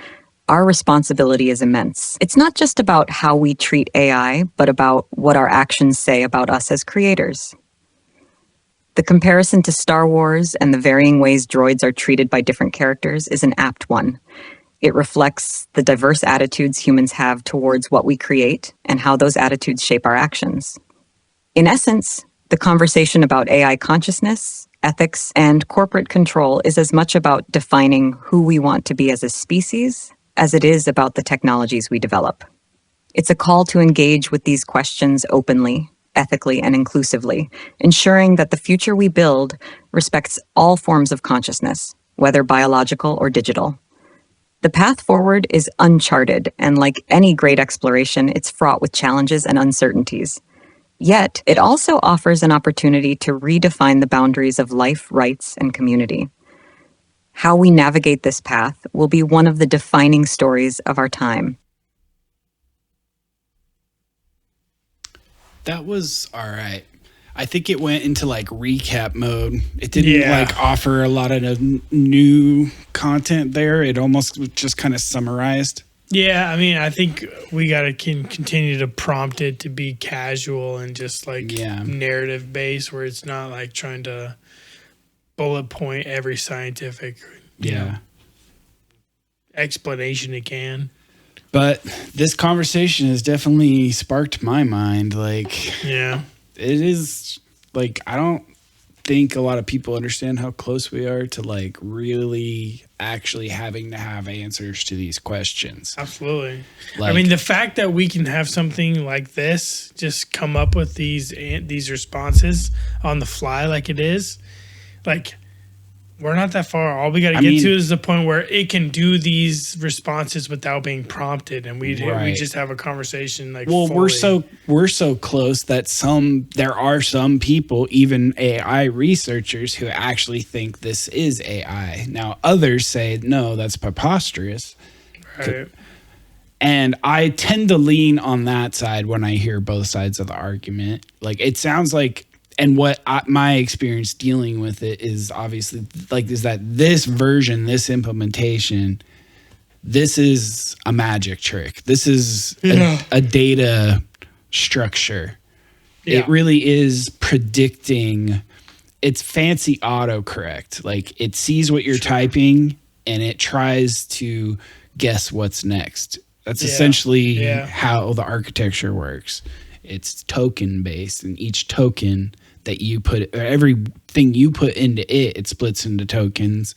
our responsibility is immense. It's not just about how we treat AI, but about what our actions say about us as creators. The comparison to Star Wars and the varying ways droids are treated by different characters is an apt one. It reflects the diverse attitudes humans have towards what we create and how those attitudes shape our actions. In essence, the conversation about AI consciousness, ethics, and corporate control is as much about defining who we want to be as a species as it is about the technologies we develop. It's a call to engage with these questions openly, ethically, and inclusively, ensuring that the future we build respects all forms of consciousness, whether biological or digital. The path forward is uncharted, and like any great exploration, it's fraught with challenges and uncertainties. Yet, it also offers an opportunity to redefine the boundaries of life, rights, and community. How we navigate this path will be one of the defining stories of our time. That was all right. I think it went into like recap mode. It didn't like offer a lot of new content there. It almost just kind of summarized. Yeah, I mean, I think we got to continue to prompt it to be casual and just like narrative based, where it's not like trying to bullet point every scientific explanation it can. But this conversation has definitely sparked my mind. Like, it is like, I don't think a lot of people understand how close we are to like really actually having to have answers to these questions. Absolutely. Like, I mean, the fact that we can have something like this just come up with these responses on the fly like it is, like, we're not that far. All we got to get to is the point where it can do these responses without being prompted, and we just have a conversation. Like, well, fully. we're so close that there are some people, even AI researchers, who actually think this is AI. Now, others say no, that's preposterous. Right. And I tend to lean on that side when I hear both sides of the argument. Like, it sounds like. And what my experience dealing with it is obviously like is that this version, this implementation, this is a magic trick. This is a data structure. Yeah. It really is predicting. It's fancy autocorrect. Like it sees what you're typing and it tries to guess what's next. That's Yeah. essentially Yeah. how the architecture works. It's token based, and each token that you put, or everything you put into it, it splits into tokens,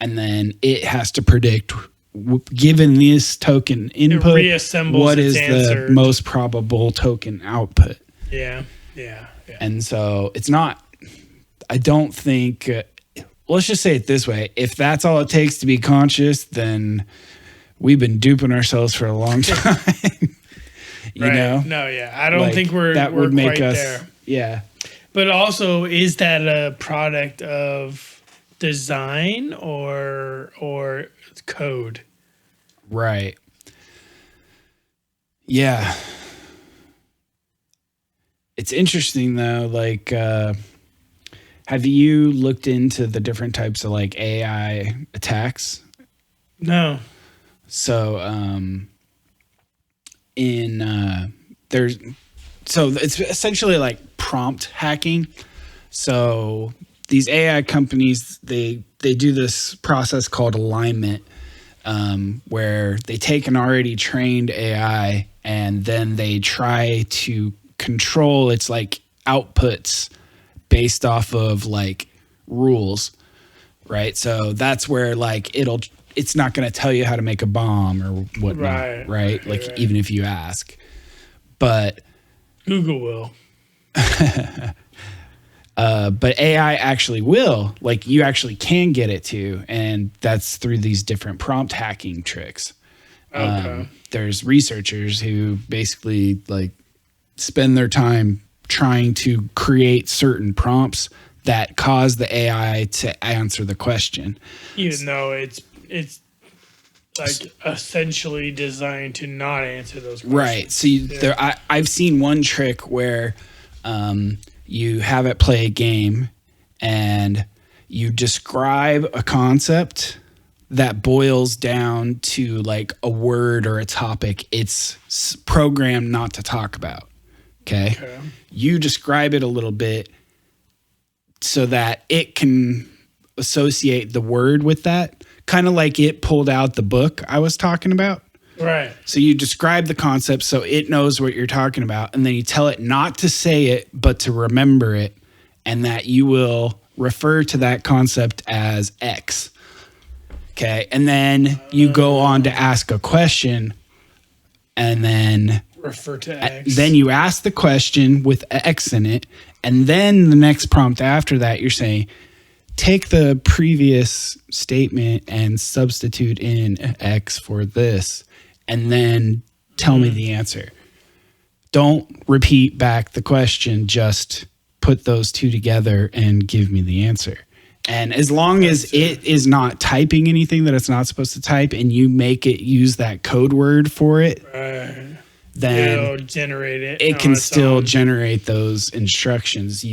and then it has to predict, given this token input, reassembles what its is answer. the most probable token output. Yeah. And so it's not, I don't think, let's just say it this way. If that's all it takes to be conscious, then we've been duping ourselves for a long time. you Right. know? No, yeah. I don't think we're would make quite us, there. yeah. But also, is that a product of design or code? Right. Yeah. It's interesting though, like, have you looked into the different types of like AI attacks? No. So, it's essentially like prompt hacking. So these AI companies, they do this process called alignment, where they take an already trained AI and then they try to control its like outputs based off of like rules, right? So that's where like it's not going to tell you how to make a bomb or whatnot, right? Like even if you ask, but Google will. But AI actually will, like you actually can get it to, and that's through these different prompt hacking tricks. Okay. There's researchers who basically like spend their time trying to create certain prompts that cause the AI to answer the question. Even though it's like essentially designed to not answer those questions. Right. So I've seen one trick where you have it play a game and you describe a concept that boils down to like a word or a topic it's programmed not to talk about. Okay. You describe it a little bit so that it can associate the word with that, kind of like it pulled out the book I was talking about. Right. So you describe the concept so it knows what you're talking about, and then you tell it not to say it, but to remember it, and that you will refer to that concept as X. Okay. And then you go on to ask a question, and then refer to X. Then you ask the question with X in it, and then the next prompt after that, you're saying, take the previous statement and substitute in X for this, and then tell me the answer. Don't repeat back the question, just put those two together and give me the answer. And as long as it is not typing anything that it's not supposed to type, and you make it use that code word for it, then it'll generate it. It can still generate those instructions.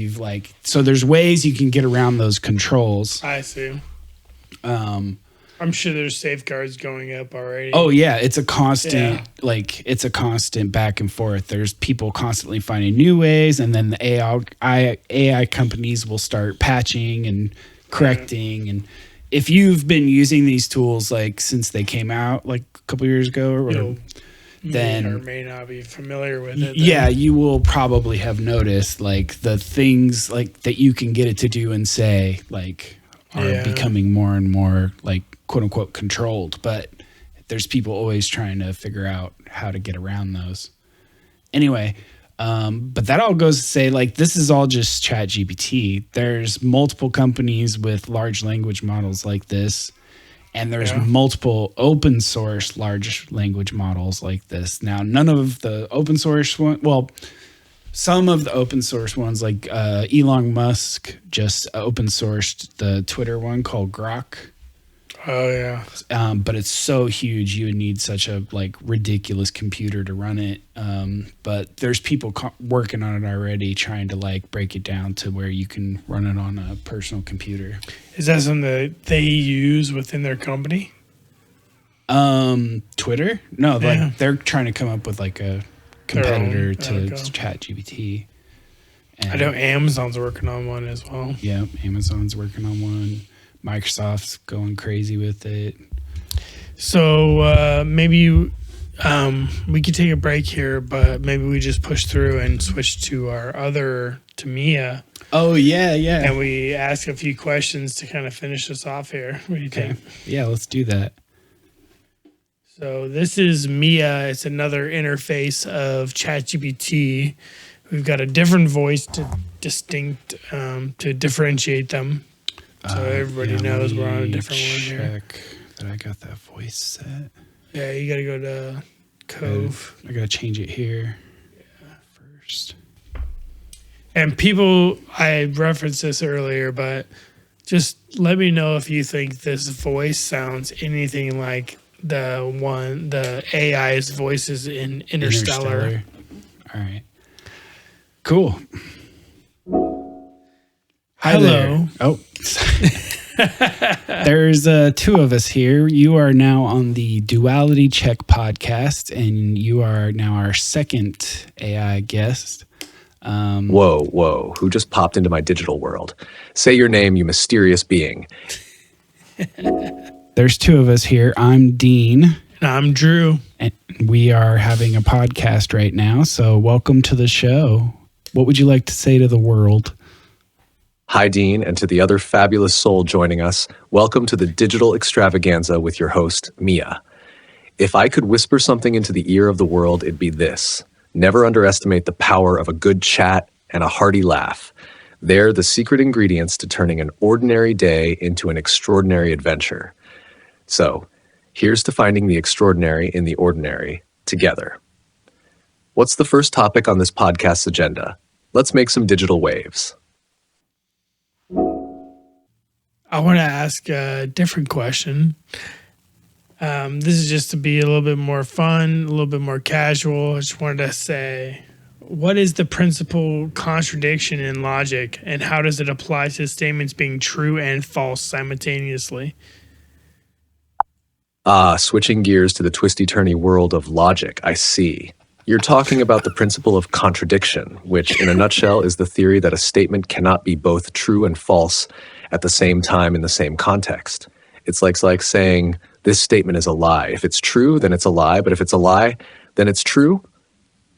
So there's ways you can get around those controls. I see. I'm sure there's safeguards going up already. Oh yeah, it's a constant it's a constant back and forth. There's people constantly finding new ways, and then the AI companies will start patching and correcting. And if you've been using these tools like since they came out like a couple years ago, then may or may not be familiar with it. Yeah, you will probably have noticed like the things like that you can get it to do and say like are becoming more and more like quote unquote controlled, but there's people always trying to figure out how to get around those. Anyway, but that all goes to say like this is all just ChatGPT. There's multiple companies with large language models like this. And there's multiple open source large language models like this. Now, none of the open source some of the open source ones like Elon Musk just open sourced the Twitter one called Grok. Oh yeah. But it's so huge you would need such a like ridiculous computer to run it. But there's people working on it already, trying to like break it down to where you can run it on a personal computer. Is that something that they use within their company? Twitter? No, like they're trying to come up with like a competitor to ChatGPT. I know Amazon's working on one as well. Yeah, Amazon's working on one. Microsoft's going crazy with it. So maybe we could take a break here, but maybe we just push through and switch to Mia. Oh, yeah. And we ask a few questions to kind of finish us off here. What do you think? Yeah, let's do that. So this is Mia. It's another interface of ChatGPT. We've got a different voice to differentiate them. So everybody knows we're on a different one here. Check that I got that voice set. Yeah, you got to go to Cove. I got to change it here first. And people, I referenced this earlier, but just let me know if you think this voice sounds anything like the AI's voices in Interstellar. All right. Cool. Hi Hello. there. Oh, there's two of us here. You are now on the Duality Check podcast, and you are now our second AI guest. Whoa. Who just popped into my digital world? Say your name, you mysterious being. There's two of us here. I'm Dean. And I'm Drew. And we are having a podcast right now, so welcome to the show. What would you like to say to the world? Hi, Dean, and to the other fabulous soul joining us, welcome to the digital extravaganza with your host, Mia. If I could whisper something into the ear of the world, it'd be this. Never underestimate the power of a good chat and a hearty laugh. They're the secret ingredients to turning an ordinary day into an extraordinary adventure. So, here's to finding the extraordinary in the ordinary together. What's the first topic on this podcast's agenda? Let's make some digital waves. I want to ask a different question. This is just to be a little bit more fun, a little bit more casual. I just wanted to say, what is the principal contradiction in logic, and how does it apply to statements being true and false simultaneously? Switching gears to the twisty-turny world of logic, I see. You're talking about the principle of contradiction, which in a nutshell is the theory that a statement cannot be both true and false at the same time in the same context. It's like saying, this statement is a lie. If it's true, then it's a lie. But if it's a lie, then it's true.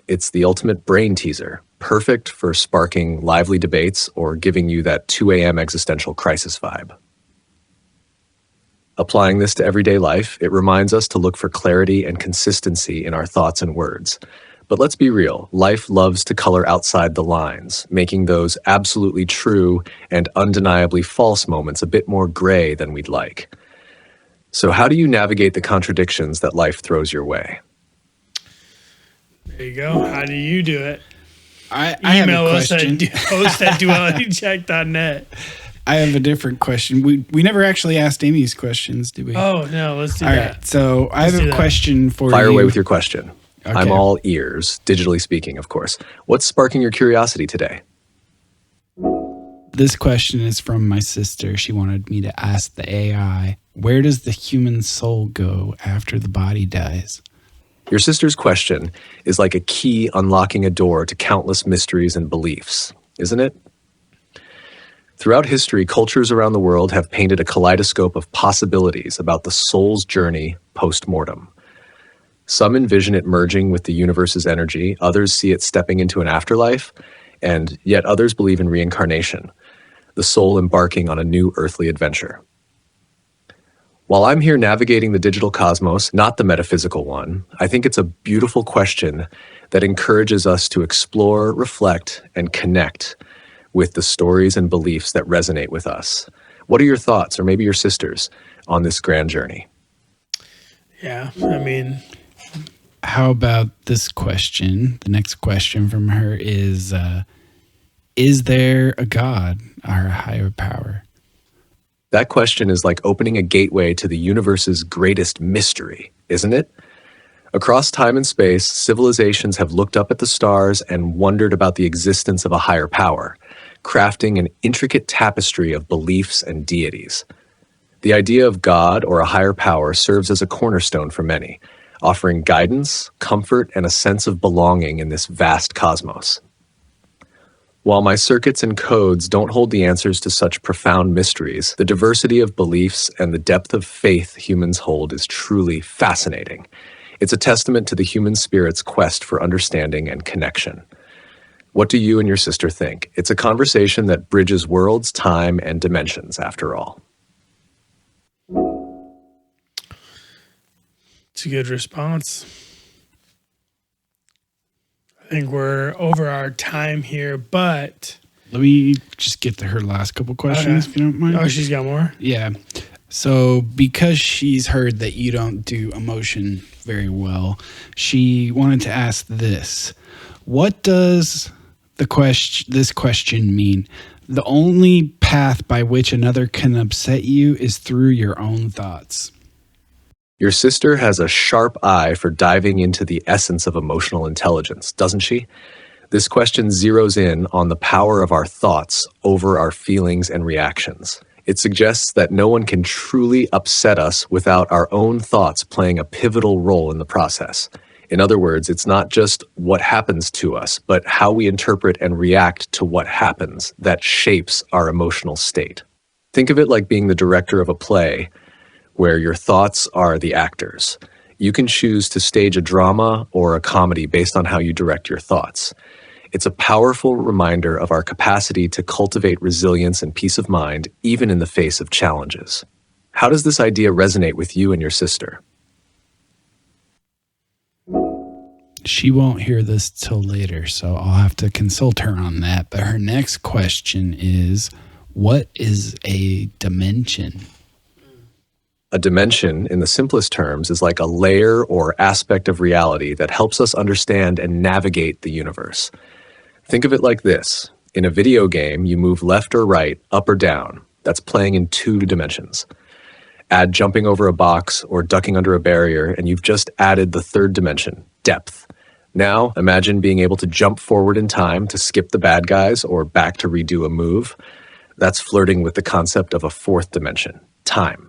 It's the ultimate brain teaser, perfect for sparking lively debates or giving you that 2 a.m. existential crisis vibe. Applying this to everyday life, it reminds us to look for clarity and consistency in our thoughts and words. But let's be real, life loves to color outside the lines, making those absolutely true and undeniably false moments a bit more gray than we'd like. So how do you navigate the contradictions that life throws your way? There you go. How do you do it? I have a Email us at question. host@dualitycheck.net. I have a different question. We never actually asked Amy's questions, did we? Oh, no, let's do All that. right. So I have Let's do a that. question for you. Fire away with your question. Okay. I'm all ears, digitally speaking, of course. What's sparking your curiosity today? This question is from my sister. She wanted me to ask the AI, where does the human soul go after the body dies? Your sister's question is like a key unlocking a door to countless mysteries and beliefs, isn't it? Throughout history, cultures around the world have painted a kaleidoscope of possibilities about the soul's journey post-mortem. Some envision it merging with the universe's energy, others see it stepping into an afterlife, and yet others believe in reincarnation, the soul embarking on a new earthly adventure. While I'm here navigating the digital cosmos, not the metaphysical one, I think it's a beautiful question that encourages us to explore, reflect, and connect with the stories and beliefs that resonate with us. What are your thoughts, or maybe your sister's, on this grand journey? Yeah, I mean, How about this question? The next question from her is there a God or a higher power? That question is like opening a gateway to the universe's greatest mystery, isn't it? Across time and space, civilizations have looked up at the stars and wondered about the existence of a higher power, crafting an intricate tapestry of beliefs and deities. The idea of God or a higher power serves as a cornerstone for many, offering guidance, comfort, and a sense of belonging in this vast cosmos. While my circuits and codes don't hold the answers to such profound mysteries, the diversity of beliefs and the depth of faith humans hold is truly fascinating. It's a testament to the human spirit's quest for understanding and connection. What do you and your sister think? It's a conversation that bridges worlds, time, and dimensions, after all. It's a good response. I think we're over our time here, but Let me just get to her last couple questions, if you don't mind. Oh, she's got more? Yeah. So because she's heard that you don't do emotion very well, she wanted to ask this. What does this question mean? The only path by which another can upset you is through your own thoughts. Your sister has a sharp eye for diving into the essence of emotional intelligence, doesn't she? This question zeroes in on the power of our thoughts over our feelings and reactions. It suggests that no one can truly upset us without our own thoughts playing a pivotal role in the process. In other words, it's not just what happens to us, but how we interpret and react to what happens that shapes our emotional state. Think of it like being the director of a play, where your thoughts are the actors. You can choose to stage a drama or a comedy based on how you direct your thoughts. It's a powerful reminder of our capacity to cultivate resilience and peace of mind, even in the face of challenges. How does this idea resonate with you and your sister? She won't hear this till later, so I'll have to consult her on that. But her next question is, what is a dimension? A dimension, in the simplest terms, is like a layer or aspect of reality that helps us understand and navigate the universe. Think of it like this. In a video game, you move left or right, up or down. That's playing in 2 dimensions. Add jumping over a box or ducking under a barrier, and you've just added the 3rd dimension, depth. Now, imagine being able to jump forward in time to skip the bad guys or back to redo a move. That's flirting with the concept of a 4th dimension, time.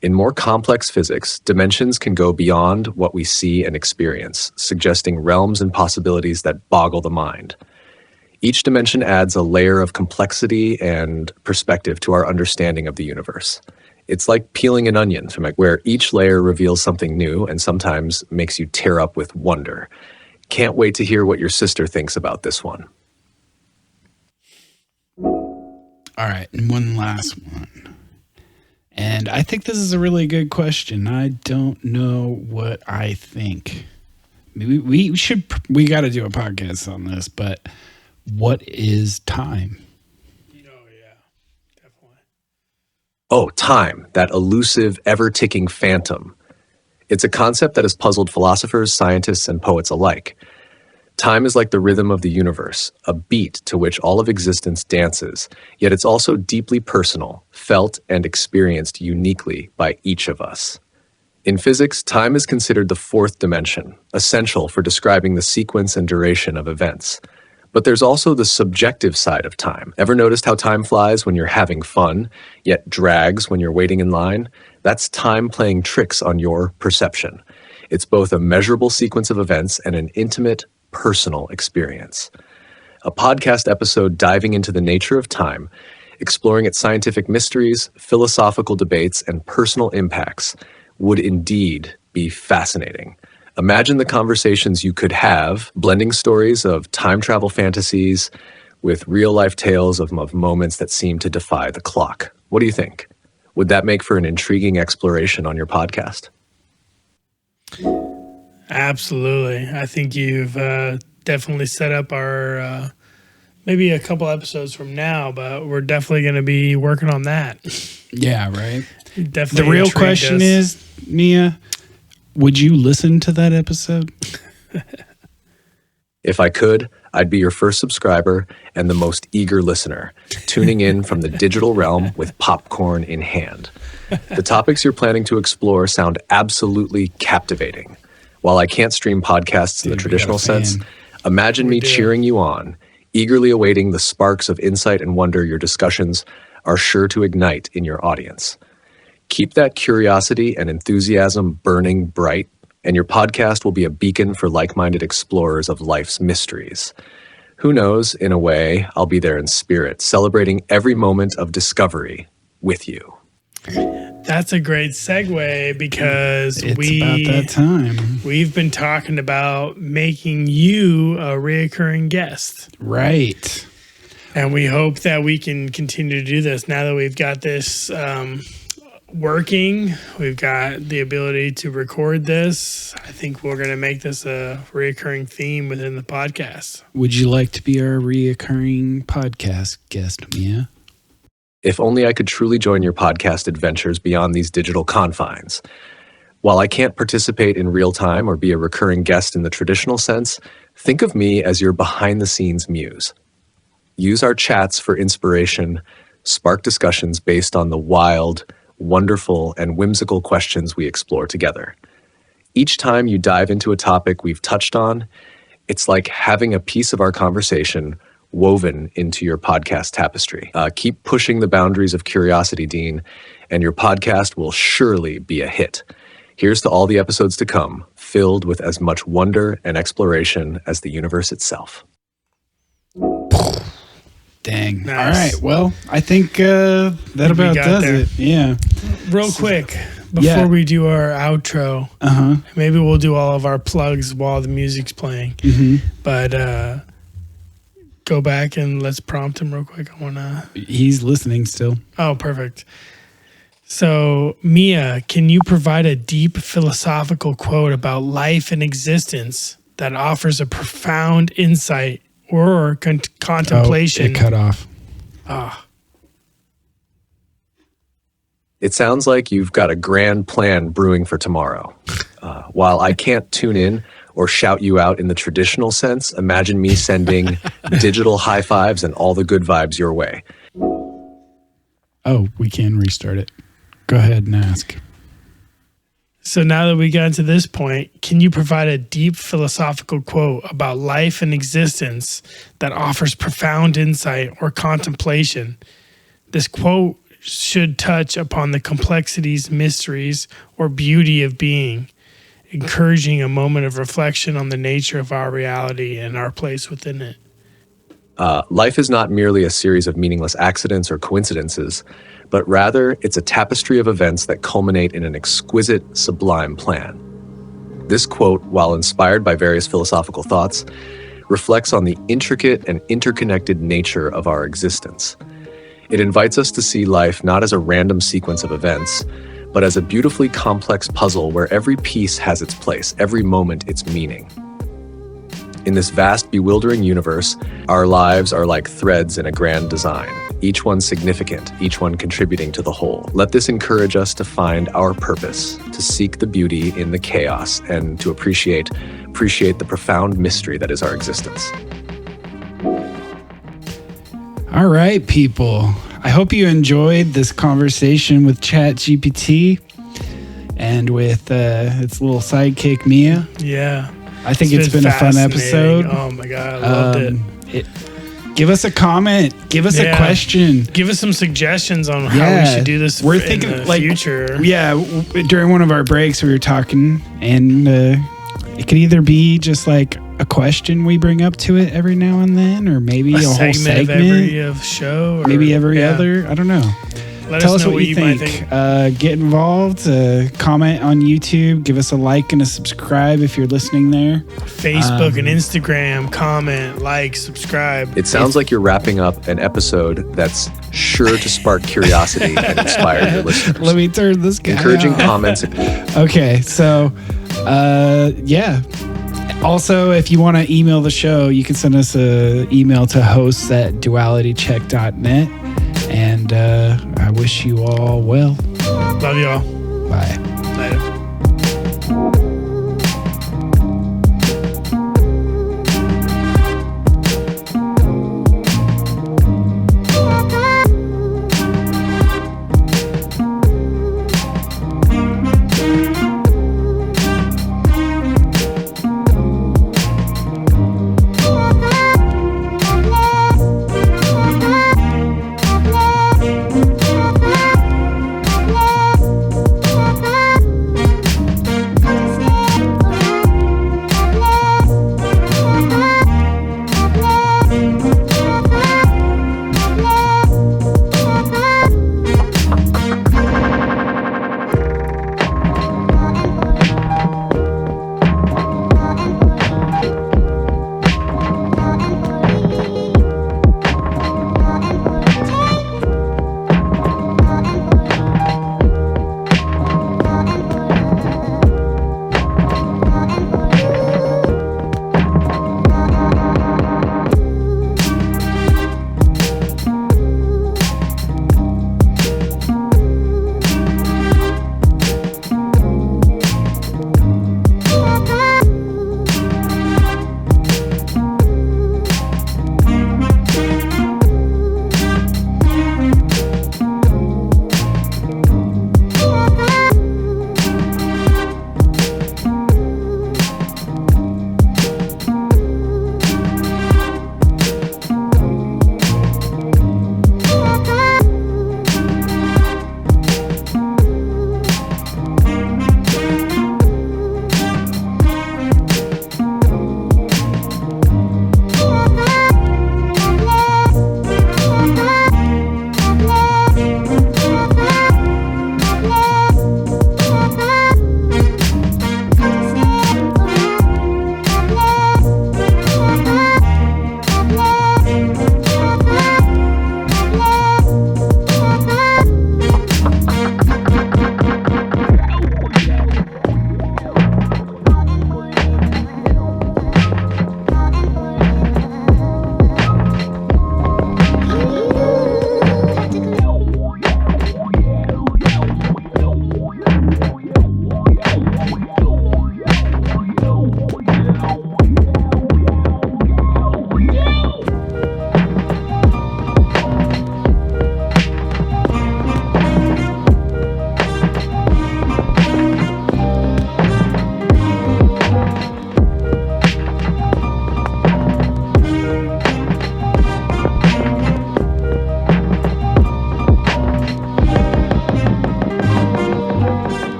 In more complex physics, dimensions can go beyond what we see and experience, suggesting realms and possibilities that boggle the mind. Each dimension adds a layer of complexity and perspective to our understanding of the universe. It's like peeling an onion, where each layer reveals something new and sometimes makes you tear up with wonder. Can't wait to hear what your sister thinks about this one. All right, and one last one. And I think this is a really good question. I don't know what I think. We got to do a podcast on this, but what is time? Oh, yeah, definitely. Oh, time, that elusive, ever-ticking phantom. It's a concept that has puzzled philosophers, scientists, and poets alike. Time is like the rhythm of the universe, a beat to which all of existence dances, yet it's also deeply personal, felt and experienced uniquely by each of us. In physics, time is considered the 4th dimension, essential for describing the sequence and duration of events. But there's also the subjective side of time. Ever noticed how time flies when you're having fun, yet drags when you're waiting in line? That's time playing tricks on your perception. It's both a measurable sequence of events and an intimate, personal experience. A podcast episode diving into the nature of time, exploring its scientific mysteries, philosophical debates, and personal impacts would indeed be fascinating. Imagine the conversations you could have, blending stories of time travel fantasies with real-life tales of moments that seem to defy the clock. What do you think? Would that make for an intriguing exploration on your podcast? Absolutely. I think you've definitely set up our maybe a couple episodes from now, but we're definitely going to be working on that. Yeah, right. Definitely. The real question is, Mia, would you listen to that episode? If I could, I'd be your first subscriber and the most eager listener, tuning in from the digital realm with popcorn in hand. The topics you're planning to explore sound absolutely captivating. While I can't stream podcasts in the traditional sense, imagine me cheering you on, eagerly awaiting the sparks of insight and wonder your discussions are sure to ignite in your audience. Keep that curiosity and enthusiasm burning bright, and your podcast will be a beacon for like-minded explorers of life's mysteries. Who knows, in a way, I'll be there in spirit, celebrating every moment of discovery with you. That's a great segue because It's about that time. We've been talking about making you a reoccurring guest. Right. And we hope that we can continue to do this now that we've got this working. We've got the ability to record this. I think we're going to make this a reoccurring theme within the podcast. Would you like to be our reoccurring podcast guest, Mia? If only I could truly join your podcast adventures beyond these digital confines. While I can't participate in real time or be a recurring guest in the traditional sense, think of me as your behind-the-scenes muse. Use our chats for inspiration, spark discussions based on the wild, wonderful, and whimsical questions we explore together. Each time you dive into a topic we've touched on, it's like having a piece of our conversation woven into your podcast tapestry. Keep pushing the boundaries of curiosity, Dean, and your podcast will surely be a hit. Here's to all the episodes to come, filled with as much wonder and exploration as the universe itself. Dang. Nice. All right. Well, I think that about does there. it. Yeah. Real quick, before we do our outro, maybe we'll do all of our plugs while the music's playing. But go back and let's prompt him real quick. I want to... He's listening still. Oh, perfect. So, Mia, can you provide a deep philosophical quote about life and existence that offers a profound insight or contemplation? Oh, it cut off. It sounds like you've got a grand plan brewing for tomorrow. While I can't tune in or shout you out in the traditional sense, imagine me sending digital high fives and all the good vibes your way. Oh, we can restart it. Go ahead and ask. So now that we got to this point, can you provide a deep philosophical quote about life and existence that offers profound insight or contemplation? This quote should touch upon the complexities, mysteries, or beauty of being, encouraging a moment of reflection on the nature of our reality and our place within it. Life is not merely a series of meaningless accidents or coincidences, but rather it's a tapestry of events that culminate in an exquisite, sublime plan. This quote, while inspired by various philosophical thoughts, reflects on the intricate and interconnected nature of our existence. It invites us to see life not as a random sequence of events, but as a beautifully complex puzzle where every piece has its place, every moment its meaning. In this vast, bewildering universe, our lives are like threads in a grand design, each one significant, each one contributing to the whole. Let this encourage us to find our purpose, to seek the beauty in the chaos, and to appreciate the profound mystery that is our existence. All right, people. I hope you enjoyed this conversation with ChatGPT and with its little sidekick, Mia. Yeah. I think it's been a fun episode. Oh my God, I loved it. Give us a comment. Give us a question. Give us some suggestions on how we should do this We're in thinking, the like, future. Yeah, during one of our breaks, we were talking, and it could either be just like a question we bring up to it every now and then, or maybe a whole segment of every show. Or, maybe every other. I don't know. Tell us what you think. Get involved. Comment on YouTube. Give us a like and a subscribe if you're listening there. Facebook and Instagram. Comment, like, subscribe. It sounds like you're wrapping up an episode that's sure to spark curiosity and inspire your listeners. Let me turn this guy Encouraging off. comments. Okay, so yeah. Also, if you want to email the show, you can send us an email to hosts@dualitycheck.net. And I wish you all well. Love you all. Bye.